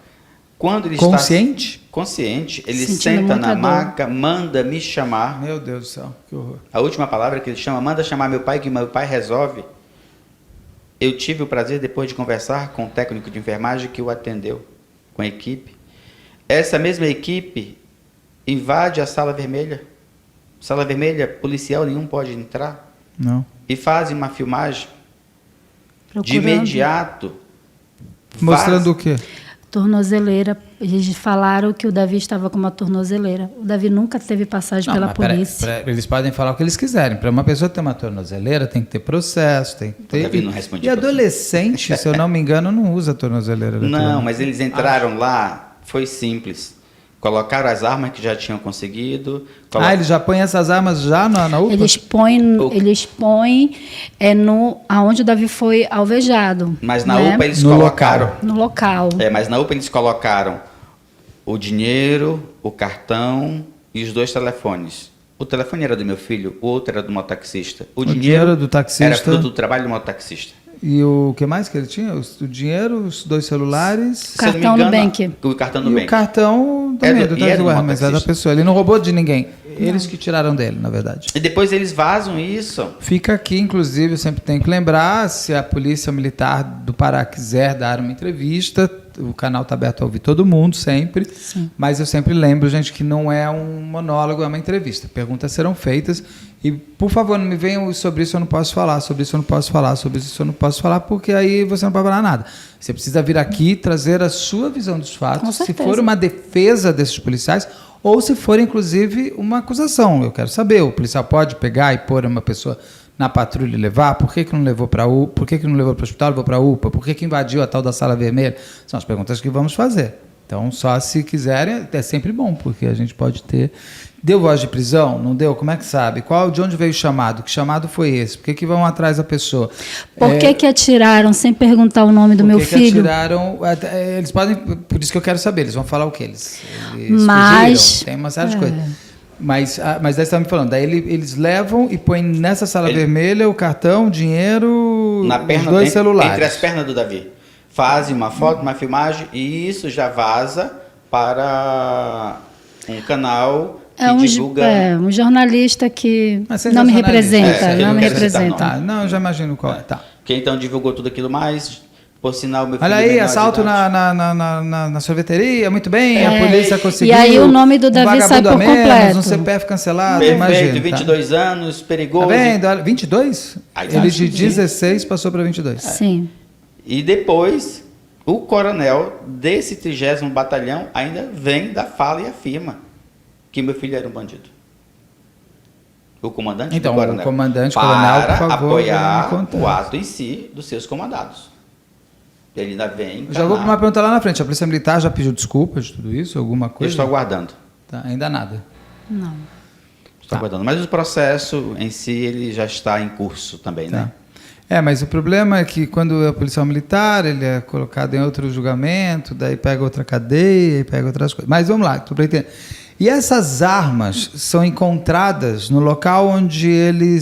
Quando ele consciente? Está consciente, ele Sentindo senta na muita maca, manda me chamar. Meu Deus do céu, que horror. A última palavra que ele chama, manda chamar meu pai, que meu pai resolve. Eu tive o prazer, depois de conversar com o técnico de enfermagem que o atendeu, com a equipe. Essa mesma equipe invade a sala vermelha. Sala vermelha, policial nenhum pode entrar. Não. E fazem uma filmagem Procurando. de imediato. Mostrando o quê? Tornozeleira. Eles falaram que o Davi estava com uma tornozeleira. O Davi nunca teve passagem pela polícia. Eles podem falar o que eles quiserem. Para uma pessoa ter uma tornozeleira, tem que ter processo, tem que ter... O Davi não respondia. E adolescente, se eu não me engano, não usa tornozeleira. Não, mas eles entraram lá, foi simples. Colocaram as armas que já tinham conseguido. Eles já põem essas armas já na UPA? Eles põem aonde o Davi foi alvejado. Mas na né? UPA eles No colocaram... No local. Mas na UPA eles colocaram o dinheiro, o cartão e os 2 telefones. O telefone era do meu filho, o outro era do mototaxista. O dinheiro do taxista era fruto do trabalho do mototaxista. E o que mais que ele tinha? O dinheiro, os 2 celulares... O cartão do Bank. O cartão do E Bank. o cartão também, mas é da mototaxista. pessoa. Ele não roubou de ninguém. Eles que tiraram dele, na verdade. E depois eles vazam isso. Fica aqui, inclusive, eu sempre tenho que lembrar, se a Polícia Militar do Pará quiser dar uma entrevista, o canal está aberto a ouvir todo mundo, sempre. Sim. Mas eu sempre lembro, gente, que não é um monólogo, é uma entrevista. Perguntas serão feitas. E, por favor, não me venham sobre isso eu não posso falar, sobre isso eu não posso falar, sobre isso eu não posso falar, porque aí você não pode falar nada. Você precisa vir aqui trazer a sua visão dos fatos. Com se certeza. for uma defesa desses policiais, ou se for, inclusive, uma acusação. Eu quero saber, o policial pode pegar e pôr uma pessoa na patrulha e levar? Por que não levou para a UPA? Por que não levou para o hospital, levou para a UPA? Por que invadiu a tal da sala vermelha? São as perguntas que vamos fazer. Então, só se quiserem, é sempre bom, porque a gente pode ter... Deu voz de prisão? Não deu? Como é que sabe? De onde veio o chamado? Que chamado foi esse? Por que vão atrás da pessoa? Por que atiraram sem perguntar o nome do meu filho? Atiraram? Eles podem... Por isso que eu quero saber. Eles vão falar o quê? Eles Mas... fugiram? Tem uma série de coisas. Mas daí você está me falando. Daí eles levam e põem nessa sala vermelha o cartão, o dinheiro, na perna, os 2 celulares. Entre as pernas do Davi. Fazem uma foto, uma filmagem e isso já vaza para um canal que divulga... um jornalista que Mas não me jornalista. representa. É, não me quero citar representa. Tá, não, eu já imagino qual é. Tá. Que então divulgou tudo aquilo mais, Por sinal, meu filho Olha aí, menor de assalto idade. na sorveteria, muito bem, a polícia conseguiu. E aí o nome do Davi sai vagabundo por a menos, completo. um CPF cancelado, Perfeito, imagina. 22 anos, perigoso. Tá vendo? Olha, 22? A Ele idade de que 16 passou para 22. Sim. E depois, o coronel desse 30º Batalhão ainda vem da fala e afirma que meu filho era um bandido. O comandante Então, do coronel. o comandante, coronel, por favor, apoiar me conta. o ato em si dos seus comandados. Ele ainda vem... Já vou para uma pergunta lá na frente. A Polícia Militar já pediu desculpas de tudo isso? Alguma Eu coisa? estou aguardando. Tá, ainda nada. Não. Estou aguardando. Mas o processo em si, ele já está em curso também, né? É, mas o problema é que quando é policial militar, ele é colocado em outro julgamento, daí pega outra cadeia e pega outras coisas. Mas vamos lá, estou para entender. E essas armas são encontradas no local onde ele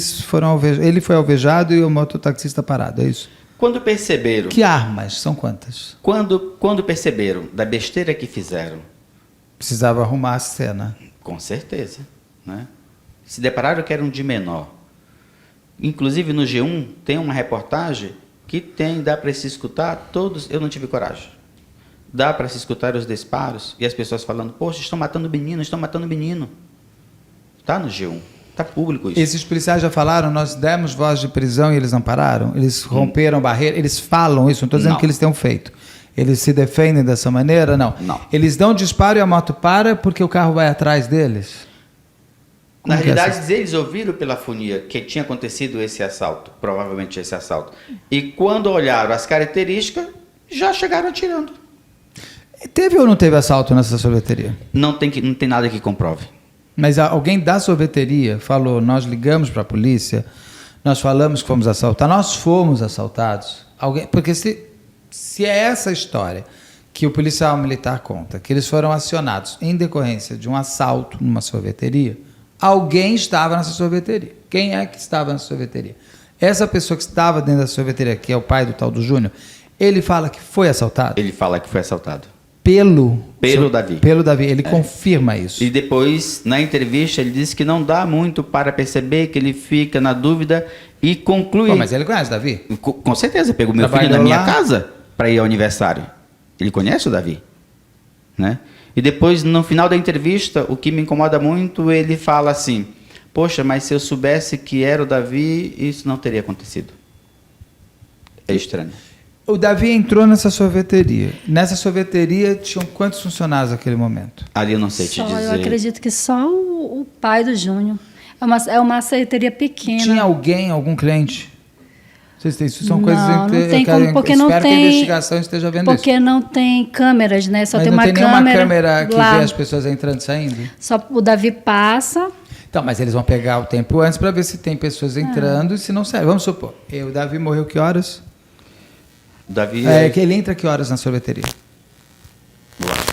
foi alvejado e o mototaxista parado, é isso? Quando perceberam... Que armas? São quantas? Quando perceberam da besteira que fizeram, Precisava arrumar a cena. com certeza, né? Se depararam que eram de menor. Inclusive no G1 tem uma reportagem que dá para se escutar todos, eu não tive coragem. Dá para se escutar os disparos e as pessoas falando, poxa, estão matando menino, estão matando menino. Está no G1, está público isso. Esses policiais já falaram, nós demos voz de prisão e eles não pararam? Eles romperam barreira? Eles falam isso? Não estou dizendo Não. que eles tenham feito. Eles se defendem dessa maneira? Não. Não. Eles dão disparo e a moto para porque o carro vai atrás deles? Na Como que é realidade, eles ouviram pela fonia que tinha acontecido esse assalto, provavelmente esse assalto. E quando olharam as características, já chegaram atirando. Teve ou não teve assalto nessa sorveteria? Não tem nada que comprove. Mas alguém da sorveteria falou, nós ligamos para a polícia, nós falamos que fomos assaltados, nós fomos assaltados. Porque se é essa história que o policial militar conta, que eles foram acionados em decorrência de um assalto numa sorveteria, alguém estava nessa sorveteria. Quem é que estava nessa sorveteria? Essa pessoa que estava dentro da sorveteria, que é o pai do tal do Júnior, ele fala que foi assaltado? Ele fala que foi assaltado. Pelo Davi. Pelo Davi. Ele confirma isso. E depois, na entrevista, ele disse que não dá muito para perceber, que ele fica na dúvida e conclui... Pô, mas ele conhece o Davi? Com certeza, pegou meu filho Trabalhou na minha lá? casa para ir ao aniversário. Ele conhece o Davi, né? E depois, no final da entrevista, o que me incomoda muito, ele fala assim, poxa, mas se eu soubesse que era o Davi, isso não teria acontecido. É estranho. O Davi entrou nessa sorveteria. Nessa sorveteria tinham quantos funcionários naquele momento? Ali eu não sei te dizer. Eu acredito que só o pai do Júnior. É uma sorveteria pequena. Tinha alguém, algum cliente? Isso são Não, coisas... não tem como, porque não espero que a tem- investigação esteja vendo isso. Porque não tem câmeras, né? Só Mas tem não uma tem nenhuma câmera que lá. vê as pessoas entrando e saindo? Só o Davi passa. Então, mas eles vão pegar o tempo antes para ver se tem pessoas entrando e se não sai. Vamos supor, o Davi morreu que horas? O Davi Que ele entra que horas na sorveteria?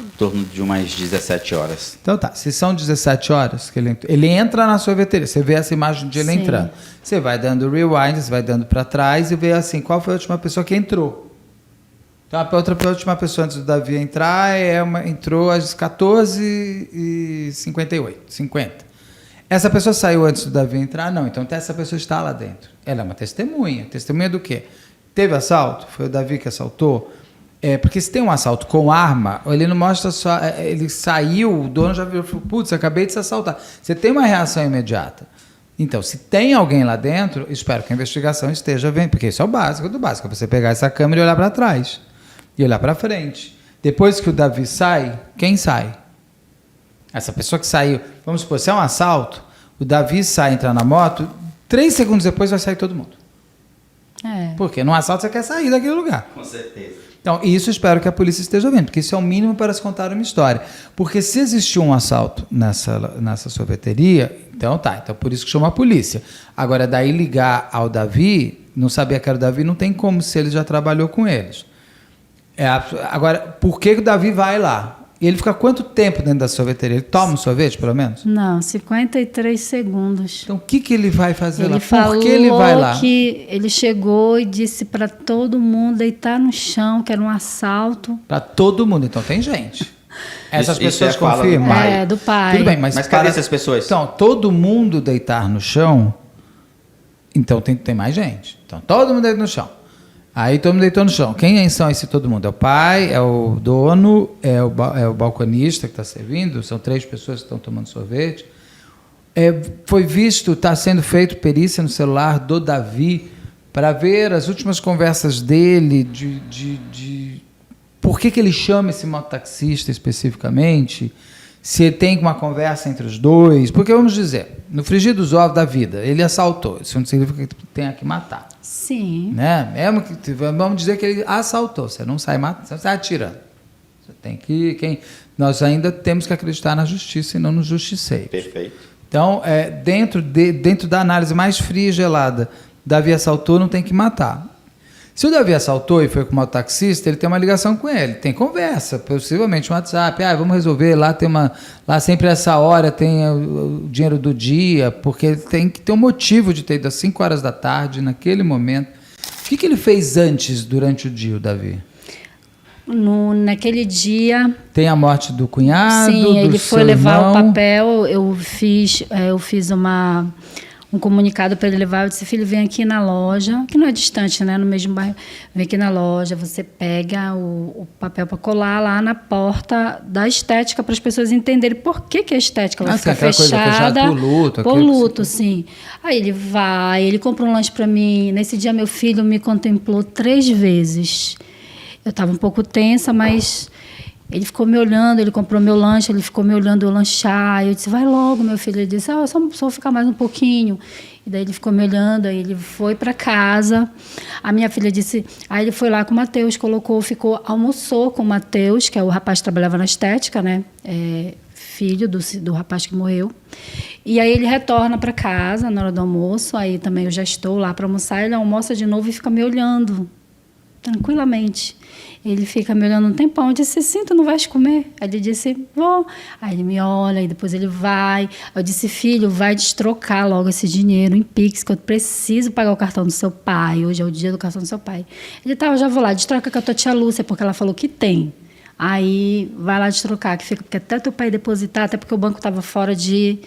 em torno de umas 17 horas. Então tá, se são 17 horas que ele entra na sorveteria, você vê essa imagem de ele Sim. entrando. Você vai dando rewind, você vai dando para trás e vê assim, qual foi a última pessoa que entrou. Então a última pessoa antes do Davi entrar entrou às 14h58, 50. Essa pessoa saiu antes do Davi entrar? Não, então essa pessoa está lá dentro. Ela é uma testemunha. Testemunha do quê? Teve assalto? Foi o Davi que assaltou? Porque se tem um assalto com arma, ele não mostra só... Ele saiu, o dono já virou e falou, putz, acabei de ser assaltado. Você tem uma reação imediata. Então, se tem alguém lá dentro, espero que a investigação esteja vendo, porque isso é o básico do básico, é você pegar essa câmera e olhar para trás. E olhar para frente. Depois que o Davi sai, quem sai? Essa pessoa que saiu... Vamos supor, se é um assalto, o Davi sai, entra na moto, 3 segundos depois vai sair todo mundo. Porque num assalto você quer sair daquele lugar. Com certeza. Então, isso espero que a polícia esteja vendo, porque isso é o mínimo para se contar uma história. Porque se existiu um assalto nessa sorveteria, então tá, então por isso que chama a polícia. Agora, daí ligar ao Davi, não saber que era o Davi, não tem como se ele já trabalhou com eles. Agora, por que o Davi vai lá? E ele fica quanto tempo dentro da sorveteria? Ele toma um sorvete, pelo menos? Não, 53 segundos. Então, o que ele vai fazer lá? Ele falou Por que ele vai lá? que ele chegou e disse para todo mundo deitar no chão, que era um assalto. Para todo mundo. Então, tem gente. Essas Isso pessoas é a fala do confirmam? pai. Do pai. Tudo bem, mas cadê essas pessoas? Então, todo mundo deitar no chão, então tem mais gente. Então, todo mundo deita no chão. Aí todo mundo deitou no chão. Quem são esse todo mundo? É o pai, é o dono, é o balconista que está servindo, são 3 pessoas que estão tomando sorvete. Foi visto, está sendo feito perícia no celular do Davi para ver as últimas conversas dele, de por que ele chama esse mototaxista especificamente, se tem uma conversa entre os dois. Porque, vamos dizer, no frigir dos ovos da vida, ele assaltou. Isso não significa que tenha que matar. Sim. Né? Vamos dizer que ele assaltou. Você não sai matando, você não sai atirando. Você tem que... Nós ainda temos que acreditar na justiça e não nos justiceiros. Perfeito. Então, dentro da análise mais fria e gelada, Davi assaltou, não tem que matar. Se o Davi assaltou e foi com o mototaxista, ele tem uma ligação com ele, tem conversa, possivelmente um WhatsApp, vamos resolver, lá sempre essa hora tem o dinheiro do dia, porque tem que ter um motivo de ter ido às 5 horas da tarde, naquele momento. O que ele fez antes, durante o dia, o Davi? Naquele dia... Tem a morte do cunhado, sim, ele foi levar irmão. o papel, eu fiz um comunicado para ele levar. Eu disse: filho, vem aqui na loja, que não é distante, né, no mesmo bairro, vem aqui na loja, você pega o papel para colar lá na porta da estética, para as pessoas entenderem por que a estética vai ficar fechada. Por luto. Por luto, sim. Aí ele compra um lanche para mim. Nesse dia, meu filho me contemplou 3 vezes. Eu estava um pouco tensa, mas ele ficou me olhando, ele comprou meu lanche, ele ficou me olhando eu lanchar. Eu disse: vai logo, meu filho. Ele disse: só vou ficar mais um pouquinho. E daí ele ficou me olhando, aí ele foi para casa. A minha filha disse... Aí ele foi lá com o Matheus, almoçou com o Matheus, que é o rapaz que trabalhava na estética, né? Filho do rapaz que morreu. E aí ele retorna para casa na hora do almoço, aí também eu já estou lá para almoçar, ele almoça de novo e fica me olhando, tranquilamente. Ele fica me olhando um tempão. Eu disse: sim, tu não vais comer? Aí ele disse: vou. Aí ele me olha, e depois ele vai. Eu disse: filho, vai destrocar logo esse dinheiro em Pix, que eu preciso pagar o cartão do seu pai. Hoje é o dia do cartão do seu pai. Ele: tá, eu já vou lá, destroca com a tua tia Lúcia, porque ela falou que tem. Aí vai lá destrocar, que fica, porque até teu pai depositar, até porque o banco estava fora de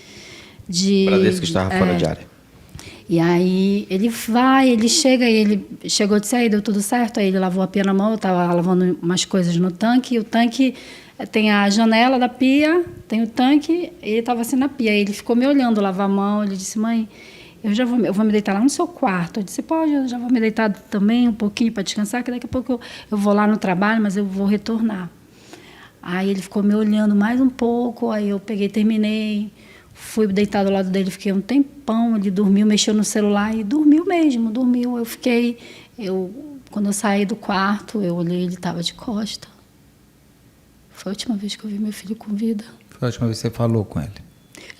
Bradesco estava fora de área. E aí ele chega, e ele chegou e disse: aí, deu tudo certo? Aí ele lavou a pia na mão, eu estava lavando umas coisas no tanque, e o tanque tem a janela da pia, tem o tanque, e ele estava assim na pia. Aí ele ficou me olhando, lavar a mão, ele disse: mãe, eu vou me deitar lá no seu quarto. Eu disse: pode, eu já vou me deitar também um pouquinho para descansar, que daqui a pouco eu vou lá no trabalho, mas eu vou retornar. Aí ele ficou me olhando mais um pouco, aí eu terminei, fui deitar do lado dele, fiquei um tempão, ele dormiu, mexeu no celular e dormiu mesmo, dormiu. Quando eu saí do quarto, eu olhei, ele estava de costa. Foi a última vez que eu vi meu filho com vida. Foi a última vez que você falou com ele?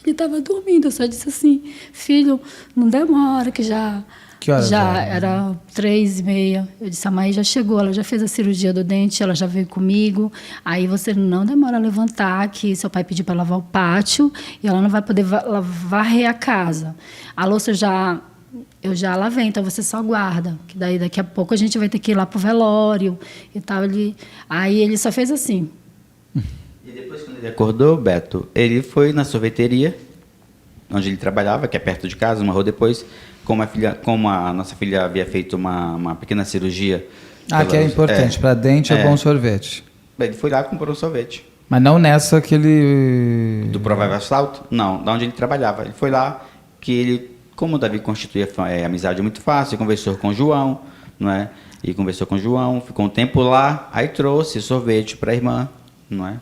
Ele estava dormindo, eu só disse assim: filho, não demora, que já... Que horas já era 3h30. Eu disse: a mãe já chegou, ela já fez a cirurgia do dente, ela já veio comigo. Aí você não demora a levantar, que seu pai pediu para lavar o pátio e ela não vai poder varrer a casa. A louça eu já lavei, então você só guarda, que daí daqui a pouco a gente vai ter que ir lá pro velório e tal. Aí ele só fez assim. E depois, quando ele acordou, Beto, ele foi na sorveteria onde ele trabalhava, que é perto de casa, uma rua depois. Como a nossa filha havia feito uma pequena cirurgia... que é importante. Para dente é bom sorvete. Ele foi lá e comprou um sorvete. Mas não nessa que ele... Do provável assalto? Não, da onde ele trabalhava. Ele foi lá, que ele, como o Davi constituía amizade muito fácil, conversou com o João, não é? E conversou com o João, ficou um tempo lá, aí trouxe sorvete para a irmã, não é?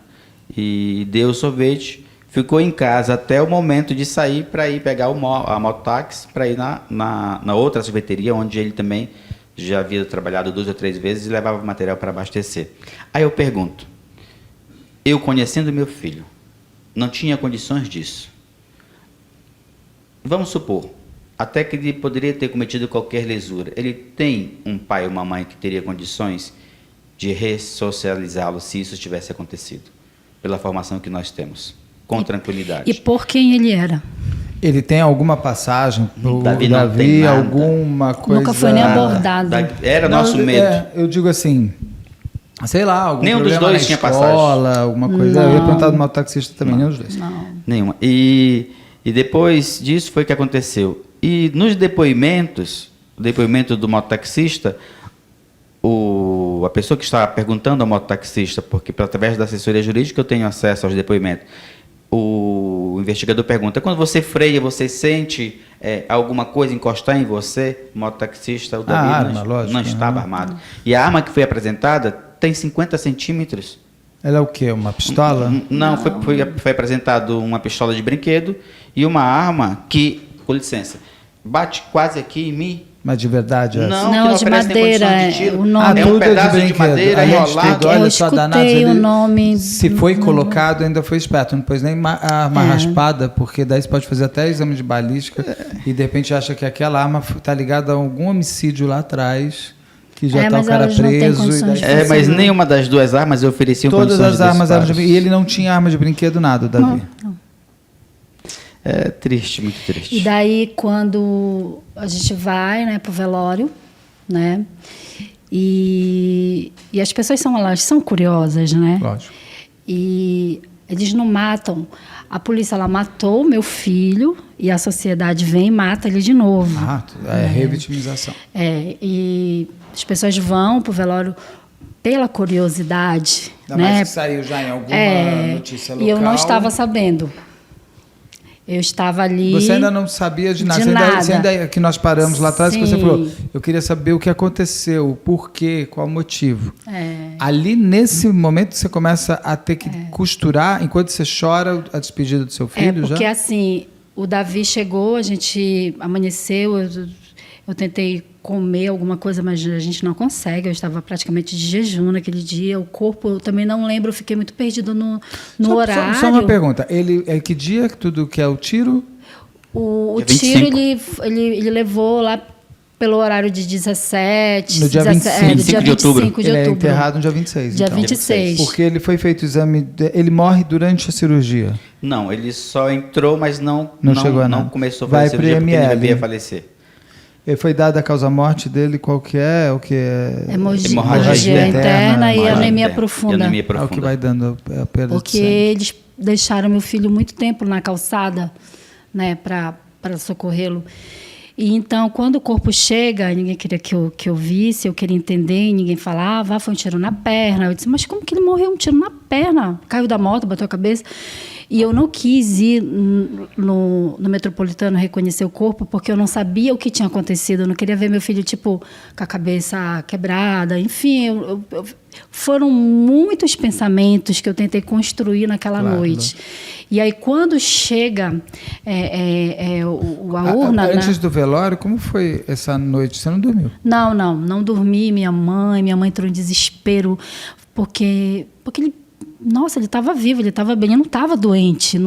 E deu o sorvete... Ficou em casa até o momento de sair para ir pegar a mototáxi para ir na outra sorveteria, onde ele também já havia trabalhado 2 ou 3 vezes e levava material para abastecer. Aí eu pergunto, eu conhecendo meu filho, não tinha condições disso. Vamos supor, até que ele poderia ter cometido qualquer lesura. Ele tem um pai ou uma mãe que teria condições de ressocializá-lo se isso tivesse acontecido, pela formação que nós temos. Com tranquilidade. E por quem ele era? Ele tem alguma passagem pro Davi, não tem nada. Alguma coisa... Nunca foi nem abordado. Era nosso medo. Eu digo assim, sei lá, algum nenhum problema dos dois na tinha escola, passagem. Alguma coisa. Eu ia perguntar do mototaxista também, nenhum dos dois. Não. Nenhuma. E depois disso foi o que aconteceu. E nos depoimentos, o depoimento do mototaxista, a pessoa que está perguntando ao mototaxista, porque através da assessoria jurídica eu tenho acesso aos depoimentos, o investigador pergunta: quando você freia, você sente alguma coisa encostar em você? O mototaxista, o Davi, não estava armado. E a arma que foi apresentada tem 50 centímetros. Ela é o quê? Uma pistola? Não, foi apresentado uma pistola de brinquedo e uma arma que, com licença, bate quase aqui em mim. Mas de verdade é Não, não de madeira. O nome é um pedaço de madeira enrolado. Olha só, danado, o nome. Se foi colocado, ainda foi esperto. Não pôs nem a arma raspada, porque daí você pode fazer até exame de balística e de repente acha que aquela arma está ligada a algum homicídio lá atrás, que já está o cara preso. Mas nenhuma das duas armas eu ofereci todas as armas eram de... E ele não tinha arma de brinquedo, nada, Davi. Não. É triste, muito triste. E daí, quando a gente vai, né, pro velório, né, e as pessoas elas são curiosas, né? Lógico. E eles não matam. A polícia, ela matou meu filho e a sociedade vem e mata ele de novo. Revitimização. E as pessoas vão pro velório pela curiosidade, Ainda né? mais que saiu já em alguma notícia local. E eu não estava sabendo. Eu estava ali... Você ainda não sabia de nada. Você ainda que nós paramos lá atrás, que você falou, eu queria saber o que aconteceu, o porquê, qual o motivo. Ali, nesse momento, você começa a ter que costurar, enquanto você chora, a despedida do seu filho, porque assim, o Davi chegou, a gente amanheceu, eu tentei comer alguma coisa, mas a gente não consegue. Eu estava praticamente de jejum naquele dia. O corpo, eu também não lembro, eu fiquei muito perdida no horário. Só uma pergunta. Que dia tudo que é o tiro? O tiro, ele levou lá pelo horário de 17... No dia 25 de outubro. Ele é enterrado no dia 26. Dia 26. Porque ele foi feito o exame... Ele morre durante a cirurgia? Não, ele só entrou, mas não chegou a nada. Não começou a fazer cirurgia porque ele devia falecer. E foi dada a causa-morte dele, qual que é? O que é? Hemorragia interna e anemia profunda. É o que vai dando a perda porque de sangue. Eles deixaram meu filho muito tempo na calçada, né, para socorrê-lo. E então, quando o corpo chega, ninguém queria que eu visse, eu queria entender, e ninguém falava, foi um tiro na perna. Eu disse, mas como que ele morreu? Um tiro na perna. Caiu da moto, bateu a cabeça. E eu não quis ir no Metropolitano reconhecer o corpo, porque eu não sabia o que tinha acontecido. Eu não queria ver meu filho, tipo, com a cabeça quebrada. Enfim, foram muitos pensamentos que eu tentei construir naquela noite. E aí, quando chega a urna... Antes do velório, como foi essa noite? Você não dormiu? Não dormi. Minha mãe entrou em desespero, porque ele... Nossa, ele estava vivo, ele estava bem, ele não estava doente.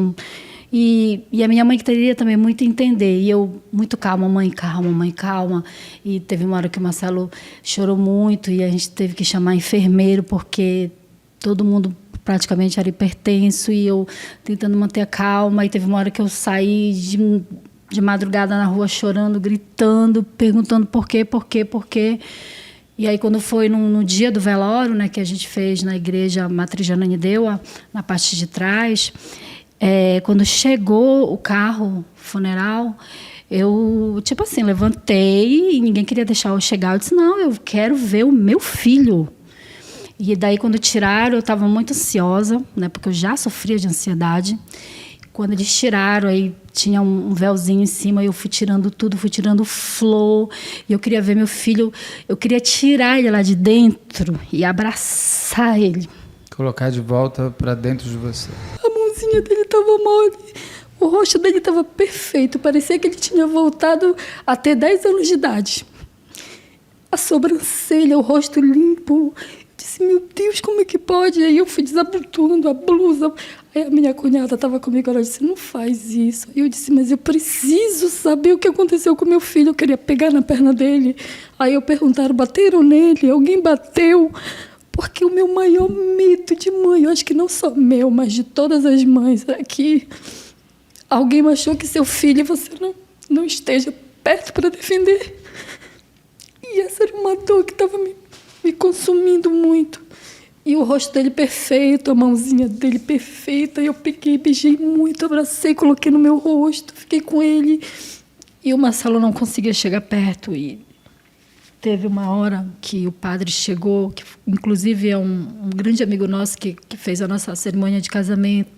E a minha mãe queria também muito entender. E eu, muito calma, mãe, calma. E teve uma hora que o Marcelo chorou muito e a gente teve que chamar enfermeiro, porque todo mundo praticamente era hipertenso e eu tentando manter a calma. E teve uma hora que eu saí de madrugada na rua chorando, gritando, perguntando por quê. E aí, quando foi no dia do velório, né, que a gente fez na igreja Matriz de Ananindeua, na parte de trás, quando chegou o carro funeral, eu, tipo assim, levantei e ninguém queria deixar eu chegar. Eu disse, não, eu quero ver o meu filho. E daí, quando tiraram, eu estava muito ansiosa, né, porque eu já sofria de ansiedade. Quando eles tiraram, aí tinha um véuzinho em cima, e eu fui tirando tudo, fui tirando flor, e eu queria ver meu filho, eu queria tirar ele lá de dentro e abraçar ele. Colocar de volta para dentro de você. A mãozinha dele estava mole, o rosto dele estava perfeito, parecia que ele tinha voltado a ter 10 anos de idade. A sobrancelha, o rosto limpo. Disse, meu Deus, como é que pode? Aí eu fui desabotoando a blusa. Aí a minha cunhada estava comigo, ela disse, não faz isso. Aí eu disse, mas eu preciso saber o que aconteceu com meu filho. Eu queria pegar na perna dele. Aí eu perguntaram, bateram nele? Alguém bateu? Porque o meu maior medo de mãe, eu acho que não só meu, mas de todas as mães, é que alguém achou que seu filho e você não esteja perto para defender. E essa era uma dor que estava me consumindo muito. E o rosto dele perfeito, a mãozinha dele perfeita. E eu peguei, beijei muito, abracei, coloquei no meu rosto, fiquei com ele. E o Marcelo não conseguia chegar perto. E teve uma hora que o padre chegou, que inclusive é um grande amigo nosso que fez a nossa cerimônia de casamento.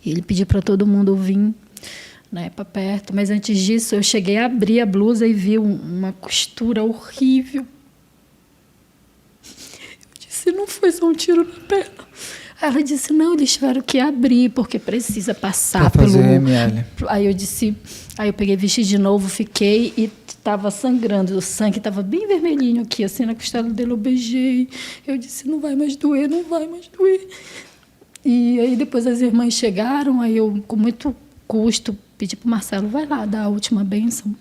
E ele pediu para todo mundo vir, né, para perto. Mas antes disso, eu cheguei a abrir a blusa e vi uma costura horrível. Eu disse, não foi só um tiro na perna. Ela disse, não, eles tiveram que abrir, porque precisa passar pra fazer pelo... ML. Aí eu peguei, vesti de novo, fiquei e estava sangrando. O sangue estava bem vermelhinho aqui, assim, na costela dele. Eu beijei. Eu disse, não vai mais doer, não vai mais doer. E aí depois as irmãs chegaram, aí eu, com muito custo, pedi para o Marcelo, vai lá dar a última bênção,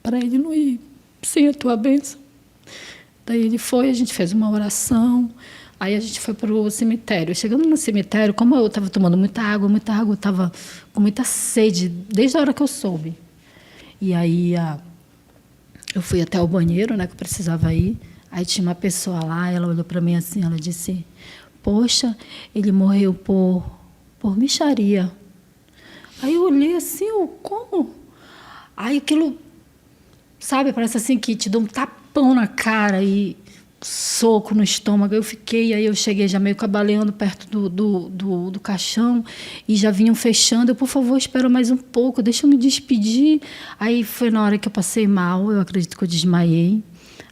para ele não ir sem a tua bênção. Daí ele foi, a gente fez uma oração. Aí a gente foi para o cemitério. Chegando no cemitério, como eu estava tomando muita água, eu estava com muita sede, desde a hora que eu soube. E aí eu fui até o banheiro, né, que eu precisava ir. Aí tinha uma pessoa lá, ela olhou para mim assim, ela disse, poxa, ele morreu por mixaria. Aí eu olhei assim, como? Aí aquilo, sabe, parece assim que te dá um tapão na cara e... soco no estômago, aí eu cheguei já meio cabaleando perto do caixão e já vinham fechando, por favor, espera mais um pouco, deixa eu me despedir. Aí foi na hora que eu passei mal, eu acredito que eu desmaiei.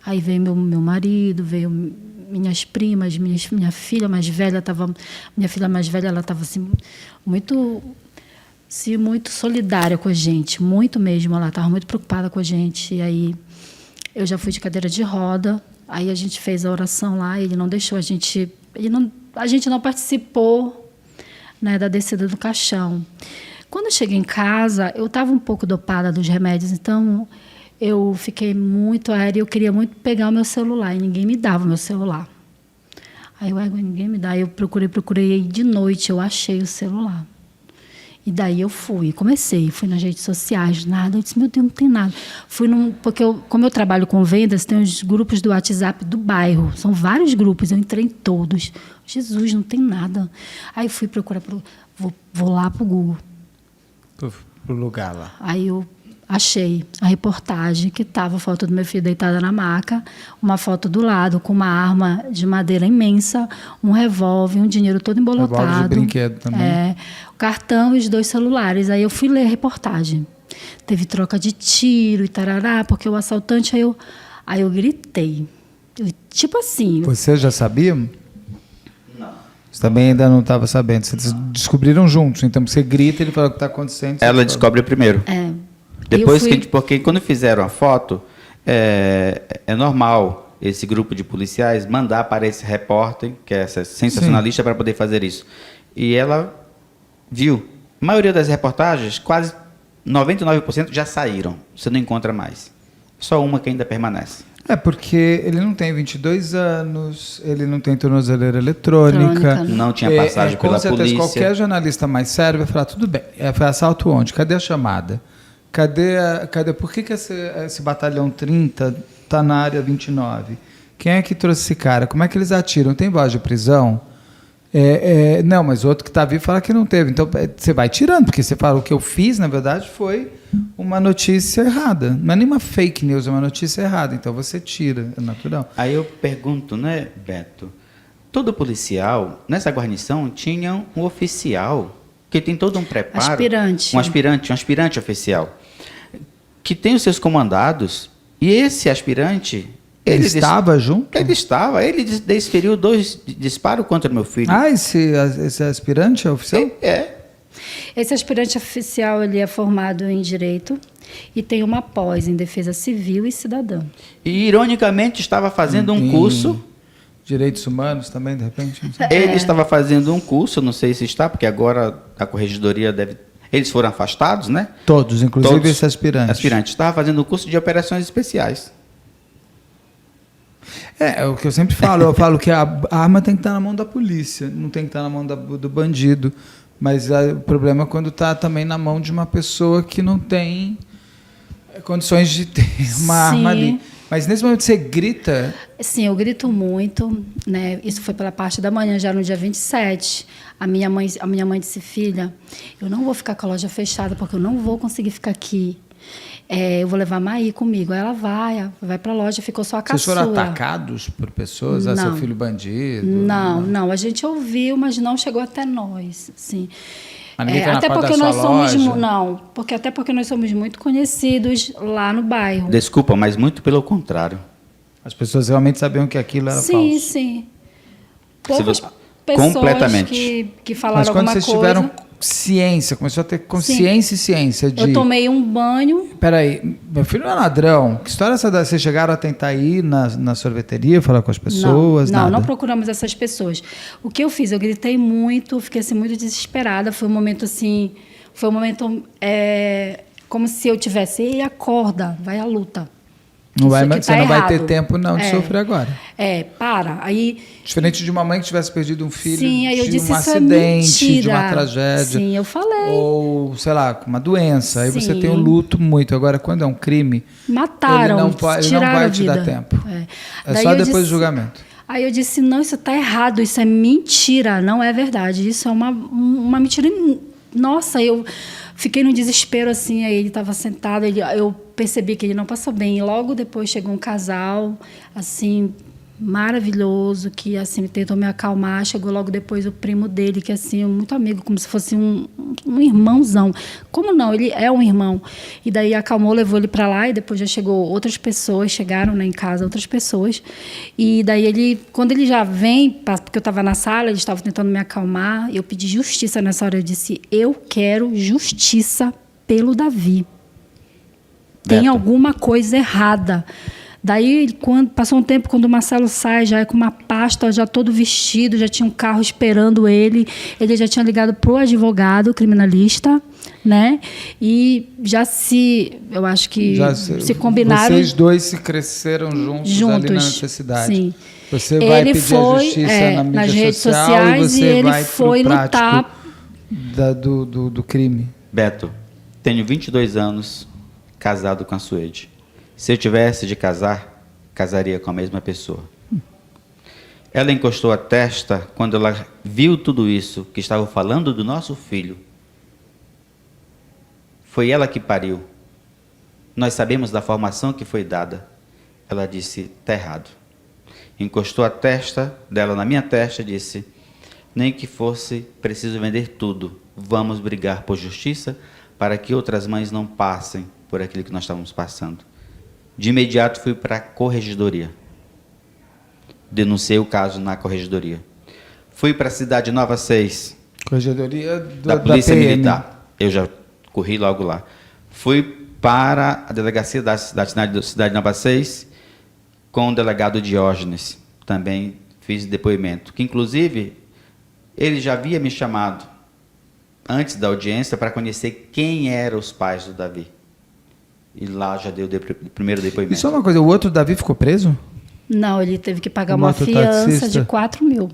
Aí veio meu marido, veio minhas primas, minha filha mais velha estava, ela estava assim, muito solidária com a gente, muito mesmo, ela estava muito preocupada com a gente. E aí eu já fui de cadeira de roda. Aí a gente fez a oração lá, ele não deixou a gente não participou, né, da descida do caixão. Quando eu cheguei em casa, eu estava um pouco dopada dos remédios, então eu fiquei muito aérea, eu queria muito pegar o meu celular e ninguém me dava o meu celular. Aí ninguém me dá, aí eu procurei, aí de noite eu achei o celular. E daí eu fui nas redes sociais, nada. Eu disse, meu Deus, não tem nada. Porque como eu trabalho com vendas, tem os grupos do WhatsApp do bairro. São vários grupos, eu entrei em todos. Jesus, não tem nada. Aí fui procurar, vou lá para o Google. Pro lugar lá. Aí eu achei a reportagem que estava a foto do meu filho deitado na maca, uma foto do lado com uma arma de madeira imensa, um revólver, um dinheiro todo embolotado. Revólver de brinquedo também. O cartão e os 2 celulares. Aí eu fui ler a reportagem. Teve troca de tiro e tarará, porque o assaltante... Aí eu gritei. Tipo assim... Você já sabia? Não. Você também ainda não estava sabendo. Vocês descobriram juntos. Então você grita e ele fala o que está acontecendo. Ela descobre primeiro. Depois porque quando fizeram a foto, é normal esse grupo de policiais mandar para esse repórter, que é sensacionalista, para poder fazer isso. E ela viu. A maioria das reportagens, quase 99% já saíram. Você não encontra mais. Só uma que ainda permanece. Porque ele não tem 22 anos, ele não tem tornozeleira eletrônica. Não tinha passagem pela polícia. Com certeza, qualquer jornalista mais sério vai falar, tudo bem, foi assalto onde? Cadê a chamada? Por que esse batalhão 30 está na área 29? Quem é que trouxe esse cara? Como é que eles atiram? Tem voz de prisão? Não, mas o outro que está vivo fala que não teve. Então, você vai tirando, porque você fala, o que eu fiz, na verdade, foi uma notícia errada. Não é nenhuma fake news, é uma notícia errada. Então, você tira, é natural. Aí eu pergunto, né, Beto? Todo policial, nessa guarnição, tinha um oficial, que tem todo um preparo. Um aspirante oficial, que tem os seus comandados, e esse aspirante... Ele estava junto? Ele estava. Ele desferiu 2 disparos contra o meu filho. Esse aspirante é oficial? Esse aspirante oficial, ele é formado em Direito e tem uma pós em Defesa Civil e Cidadã. E, ironicamente, estava fazendo um curso... Direitos Humanos também, de repente? Ele estava fazendo um curso, não sei se está, porque agora a Corregedoria deve... Eles foram afastados, né? Todos, inclusive esse aspirante. Estava fazendo um curso de operações especiais. É o que eu sempre falo. Eu falo que a arma tem que estar na mão da polícia, não tem que estar na mão do bandido. Mas o problema é quando está também na mão de uma pessoa que não tem condições de ter uma arma ali. Mas nesse momento você grita? Sim, eu grito muito, né? Isso foi pela parte da manhã, já no dia 27. A minha mãe disse, filha, eu não vou ficar com a loja fechada, porque eu não vou conseguir ficar aqui eu vou levar a Maí comigo. Aí ela vai para a loja, ficou só a Vocês caçula. foram atacados por pessoas? Não. Seu filho bandido? Não. A gente ouviu, mas não chegou até nós, assim. Mas ninguém foi na até porta porque da nós sua somos loja? até porque nós somos muito conhecidos lá no bairro. Desculpa, mas muito pelo contrário. As pessoas realmente sabiam que aquilo era falso? Sim. Poucas você- pessoas completamente. que falaram Mas quando alguma vocês coisa. tiveram ciência, começou a ter consciência e ciência de... Eu tomei um banho. Peraí, meu filho não é ladrão. Que história é essa? Vocês chegaram a tentar ir na sorveteria, falar com as pessoas? Não, nada? não procuramos essas pessoas. O que eu fiz? Eu gritei muito, fiquei assim, muito desesperada. Foi um momento assim, como se eu tivesse, ei, acorda, vai à luta. Não vai, Isso aqui você tá não vai errado. ter tempo não de sofrer agora. Para. Aí, Diferente de uma mãe que tivesse perdido um filho sim, aí eu de disse, um isso é acidente, de mentira. uma tragédia. Sim, eu falei. Ou, sei lá, com uma doença. Aí você Sim. tem um luto muito. Agora, quando é um crime, Mataram, ele não vai tiraram a te vida. dar tempo. É Daí só eu depois do disse- julgamento. Aí eu disse, não, isso está errado, isso é mentira, não é verdade. Isso é uma mentira. Nossa, eu fiquei no desespero assim, aí ele estava sentado, eu percebi que ele não passou bem. E logo depois chegou um casal, assim, maravilhoso, que assim tentou me acalmar. Chegou logo depois o primo dele, que assim, muito amigo, como se fosse um irmãozão. Como não? Ele é um irmão. E daí acalmou, levou ele para lá, e depois já chegou outras pessoas, chegaram, né, em casa outras pessoas. E daí quando ele já vem, porque eu estava na sala, eles estavam tentando me acalmar, eu pedi justiça nessa hora. Eu disse, eu quero justiça pelo Davi. Tem Beto. alguma coisa errada. Daí, passou um tempo, quando o Marcelo sai, já é com uma pasta, já todo vestido, já tinha um carro esperando ele. Ele já tinha ligado para o advogado criminalista, né? E eu acho que se combinaram. Vocês dois se cresceram juntos ali na necessidade. Sim. Você vai Ele pedir foi, a justiça na mídia nas redes social sociais, e você e ele vai foi pro lutar. prático do crime. Beto, tenho 22 anos, casado com a Suede. Se eu tivesse de casar, casaria com a mesma pessoa. Ela encostou a testa quando ela viu tudo isso, que estava falando do nosso filho. Foi ela que pariu. Nós sabemos da formação que foi dada. Ela disse, está errado. Encostou a testa dela na minha testa e disse, nem que fosse preciso vender tudo. Vamos brigar por justiça para que outras mães não passem por aquilo que nós estávamos passando. De imediato fui para a corregedoria. Denunciei o caso na corregedoria. Fui para a Cidade Nova 6. Corregedoria Da Polícia PM. Militar. Eu já corri logo lá. Fui para a delegacia da Cidade Nova 6 com o delegado Diógenes. Também fiz depoimento. Que, inclusive, ele já havia me chamado antes da audiência para conhecer quem eram os pais do Davi. E lá já deu o primeiro depoimento. E só uma coisa, o outro Davi ficou preso? Não, ele teve que pagar O uma fiança mototaxista? de 4 mil.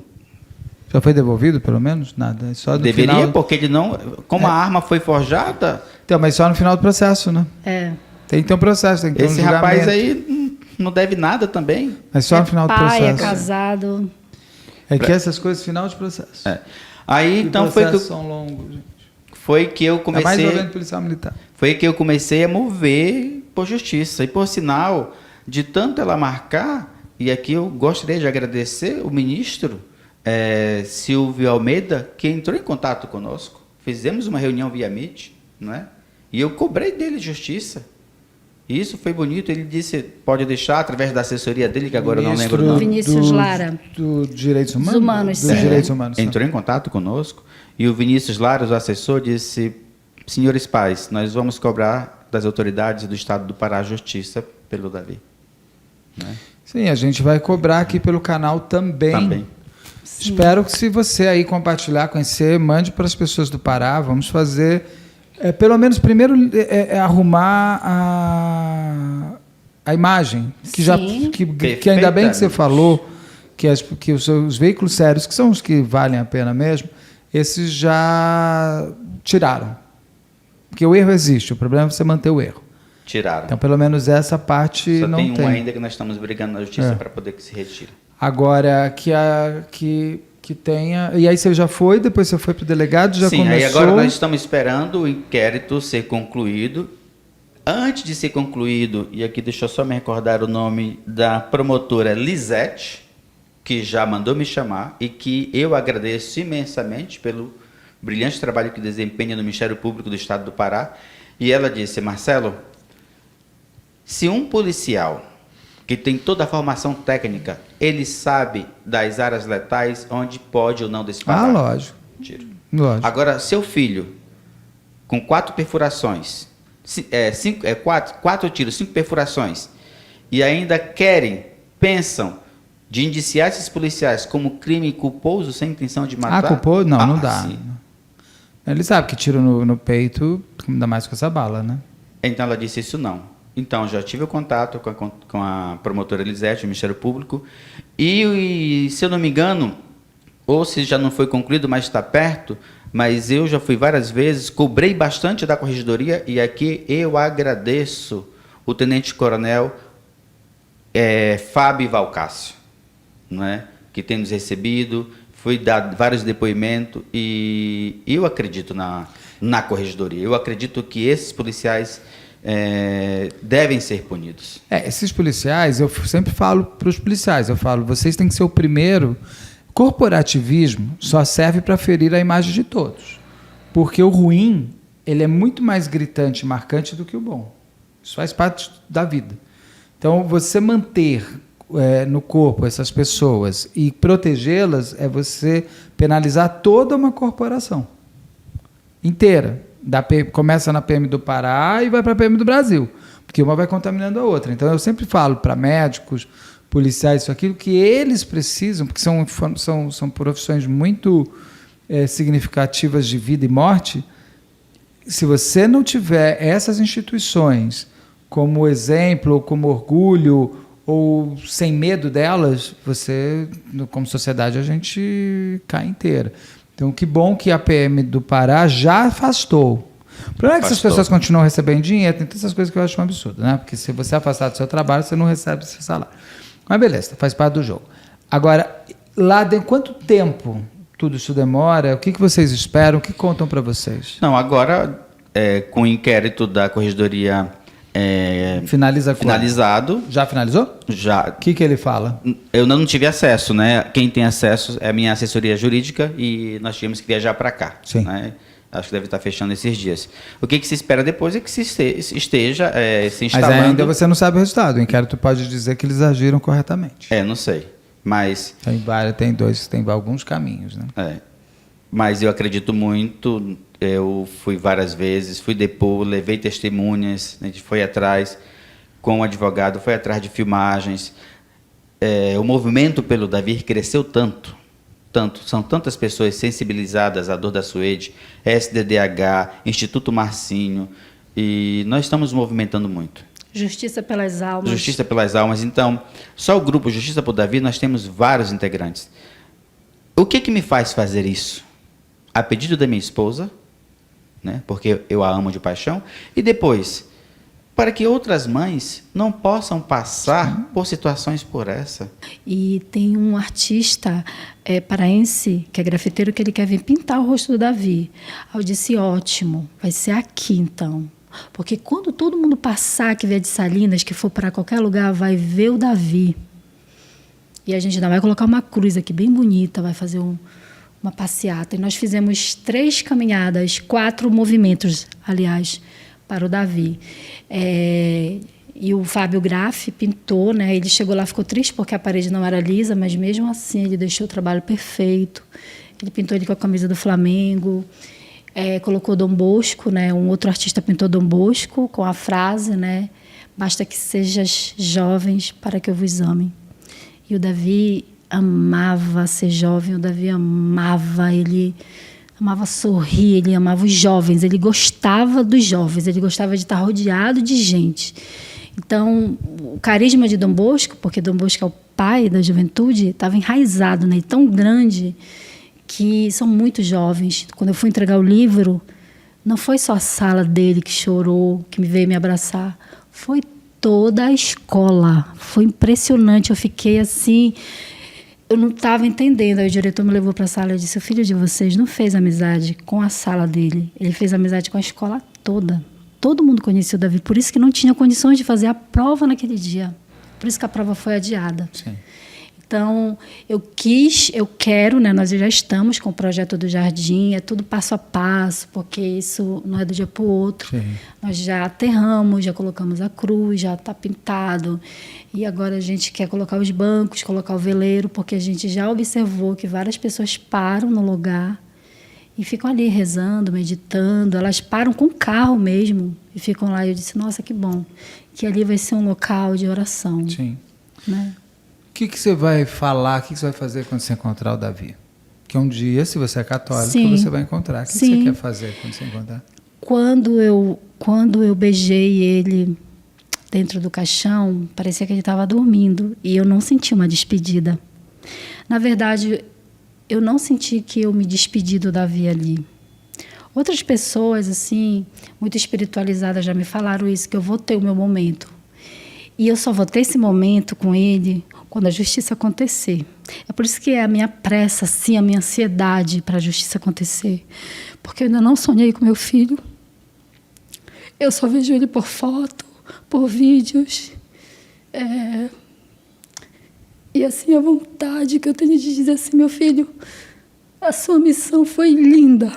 Já foi devolvido, pelo menos? Nada. É só no Deveria, final... porque ele não... Como a arma foi forjada, Então, mas só no final do processo, né? Tem que ter um processo, tem que ter um esse julgamento. rapaz aí não deve nada também. Mas só no final do pai, processo. é casado. É que essas coisas, final de processo. É. Aí, E então, processos são longos, gente. foi que eu É mais comecei... envolvendo policial militar. Foi que eu comecei a mover por justiça. E, por sinal, de tanto ela marcar, e aqui eu gostaria de agradecer o ministro Silvio Almeida, que entrou em contato conosco. Fizemos uma reunião via Meet, não é? E eu cobrei dele justiça. E isso foi bonito. Ele disse, pode deixar, através da assessoria dele, que agora eu não lembro o nome. Vinícius Lara. Do Direitos Humanos? Dos Humanos, Dos sim. Direitos Humanos. Entrou em contato conosco. E o Vinícius Lara, o assessor, disse, senhores pais, nós vamos cobrar das autoridades do Estado do Pará justiça pelo Davi. Né? Sim, a gente vai cobrar aqui pelo canal também. Também. Espero que, se você aí compartilhar, conhecer, mande para as pessoas do Pará. Vamos fazer, pelo menos primeiro, arrumar a imagem. Sim. Que ainda bem que você falou que os veículos sérios, que são os que valem a pena mesmo, esses já tiraram. Porque o erro existe, o problema é você manter o erro. Tiraram. Então, pelo menos essa parte Só não tem tem. um ainda que nós estamos brigando na justiça para poder que se retire. Agora, que tenha... E aí você já foi, depois você foi para o delegado, já Sim, começou... aí agora nós estamos esperando o inquérito ser concluído antes de ser concluído, e aqui deixa eu só me recordar o nome da promotora Lisete, que já mandou me chamar e que eu agradeço imensamente pelo brilhante trabalho que desempenha no Ministério Público do Estado do Pará. E ela disse: Marcelo, se um policial que tem toda a formação técnica, ele sabe das áreas letais onde pode ou não disparar. Lógico. Tiro. Lógico. Agora, seu filho, com 4 perfurações, 4 tiros, 5 perfurações, e ainda pensam de indiciar esses policiais como crime culposo sem intenção de matar. Culposo? Não dá. Sim. Ele sabe que tiro no peito, ainda mais com essa bala, né? Então ela disse isso não. Então já tive o contato com a promotora Elisete, do Ministério Público, e se eu não me engano, ou se já não foi concluído, mas está perto, mas eu já fui várias vezes, cobrei bastante da Corregedoria, e aqui eu agradeço o Tenente-Coronel Fábio Valcácio, né, que tem nos recebido, fui dar vários depoimentos, e eu acredito na Corregedoria, eu acredito que esses policiais devem ser punidos. Esses policiais, eu sempre falo para os policiais, vocês têm que ser o primeiro. Corporativismo só serve para ferir a imagem de todos, porque o ruim, ele é muito mais gritante e marcante do que o bom. Isso faz parte da vida. Então, você manter no corpo essas pessoas e protegê-las é você penalizar toda uma corporação inteira. Começa na PM do Pará e vai para a PM do Brasil, porque uma vai contaminando a outra. Então, eu sempre falo para médicos, policiais, isso, aquilo, que eles precisam, porque são profissões muito significativas de vida e morte. Se você não tiver essas instituições como exemplo, ou como orgulho, ou sem medo delas, você, como sociedade, a gente cai inteira. Então, que bom que a PM do Pará já afastou. O problema é que essas pessoas continuam recebendo dinheiro, tem todas essas coisas que eu acho um absurdo, né? Porque se você é afastado do seu trabalho, você não recebe esse salário. Mas beleza, faz parte do jogo. Agora, lá dentro, quanto tempo tudo isso demora? O que vocês esperam? O que contam para vocês? Não, agora, com o inquérito da Corregedoria finalizado. Já finalizou? Já. O que ele fala? Eu não tive acesso, né? Quem tem acesso é a minha assessoria jurídica e nós tínhamos que viajar para cá. Sim. Né? Acho que deve estar fechando esses dias. O que se espera depois é que se esteja se instalando... Mas ainda você não sabe o resultado. O inquérito pode dizer que eles agiram corretamente. Não sei. Mas... Tem alguns caminhos, né? Mas eu acredito muito... Eu fui várias vezes, fui depor, levei testemunhas, a gente foi atrás com o advogado, foi atrás de filmagens. O movimento pelo Davi cresceu tanto, são tantas pessoas sensibilizadas à dor da Suede, SDDH, Instituto Marcinho, e nós estamos movimentando muito. Justiça pelas Almas. Justiça pelas Almas. Então, só o grupo Justiça por Davi, nós temos vários integrantes. O que me faz fazer isso? A pedido da minha esposa, né, porque eu a amo de paixão, e depois, para que outras mães não possam passar por situações por essa. E tem um artista paraense, que é grafiteiro, que ele quer vir pintar o rosto do Davi. Eu disse, ótimo, vai ser aqui então. Porque quando todo mundo passar, que vier de Salinas, que for para qualquer lugar, vai ver o Davi. E a gente ainda vai colocar uma cruz aqui bem bonita, vai fazer uma passeata. E nós fizemos 3 caminhadas, 4 movimentos, aliás, para o Davi. E o Fábio Graff pintou, né? Ele chegou lá, ficou triste porque a parede não era lisa, mas mesmo assim ele deixou o trabalho perfeito. Ele pintou ele com a camisa do Flamengo, colocou Dom Bosco, né? Um outro artista pintou Dom Bosco com a frase, né? Basta que sejas jovens para que eu vos ame. E o Davi amava ser jovem, o Davi ele amava sorrir, ele amava os jovens, ele gostava dos jovens, ele gostava de estar rodeado de gente. Então, o carisma de Dom Bosco, porque Dom Bosco é o pai da juventude, estava enraizado, né? Tão grande que são muito jovens. Quando eu fui entregar o livro, não foi só a sala dele que chorou, que me veio me abraçar, foi toda a escola. Foi impressionante, eu fiquei assim... Eu não estava entendendo. Aí o diretor me levou para a sala e disse, o filho de vocês não fez amizade com a sala dele, ele fez amizade com a escola toda. todo mundo conhecia o Davi, por isso que não tinha condições de fazer a prova naquele dia. Por isso que a prova foi adiada. Sim. Então, eu quero, né? Nós já estamos com o projeto do jardim, é tudo passo a passo, porque isso não é do dia para o outro. Sim. Nós já aterramos, já colocamos a cruz, já está pintado. E agora a gente quer colocar os bancos, colocar o veleiro, porque a gente já observou que várias pessoas param no lugar e ficam ali rezando, meditando. Elas param com o carro mesmo e ficam lá. E eu disse, nossa, que bom, que ali vai ser um local de oração. Sim. Né? O que você vai falar, o que você vai fazer quando você encontrar o Davi? Que um dia, se você é católica, Sim. você vai encontrar. O que você quer fazer quando você encontrar? Quando eu beijei ele dentro do caixão, parecia que ele estava dormindo e eu não senti uma despedida. Na verdade, eu não senti que eu me despedi do Davi ali. Outras pessoas, assim, muito espiritualizadas já me falaram isso, que eu vou ter o meu momento. E eu só vou ter esse momento com ele quando a justiça acontecer. É por isso que é a minha pressa, assim, a minha ansiedade para a justiça acontecer. Porque eu ainda não sonhei com meu filho. Eu só vejo ele por foto, por vídeos. E assim, a vontade que eu tenho de dizer assim, meu filho, a sua missão foi linda.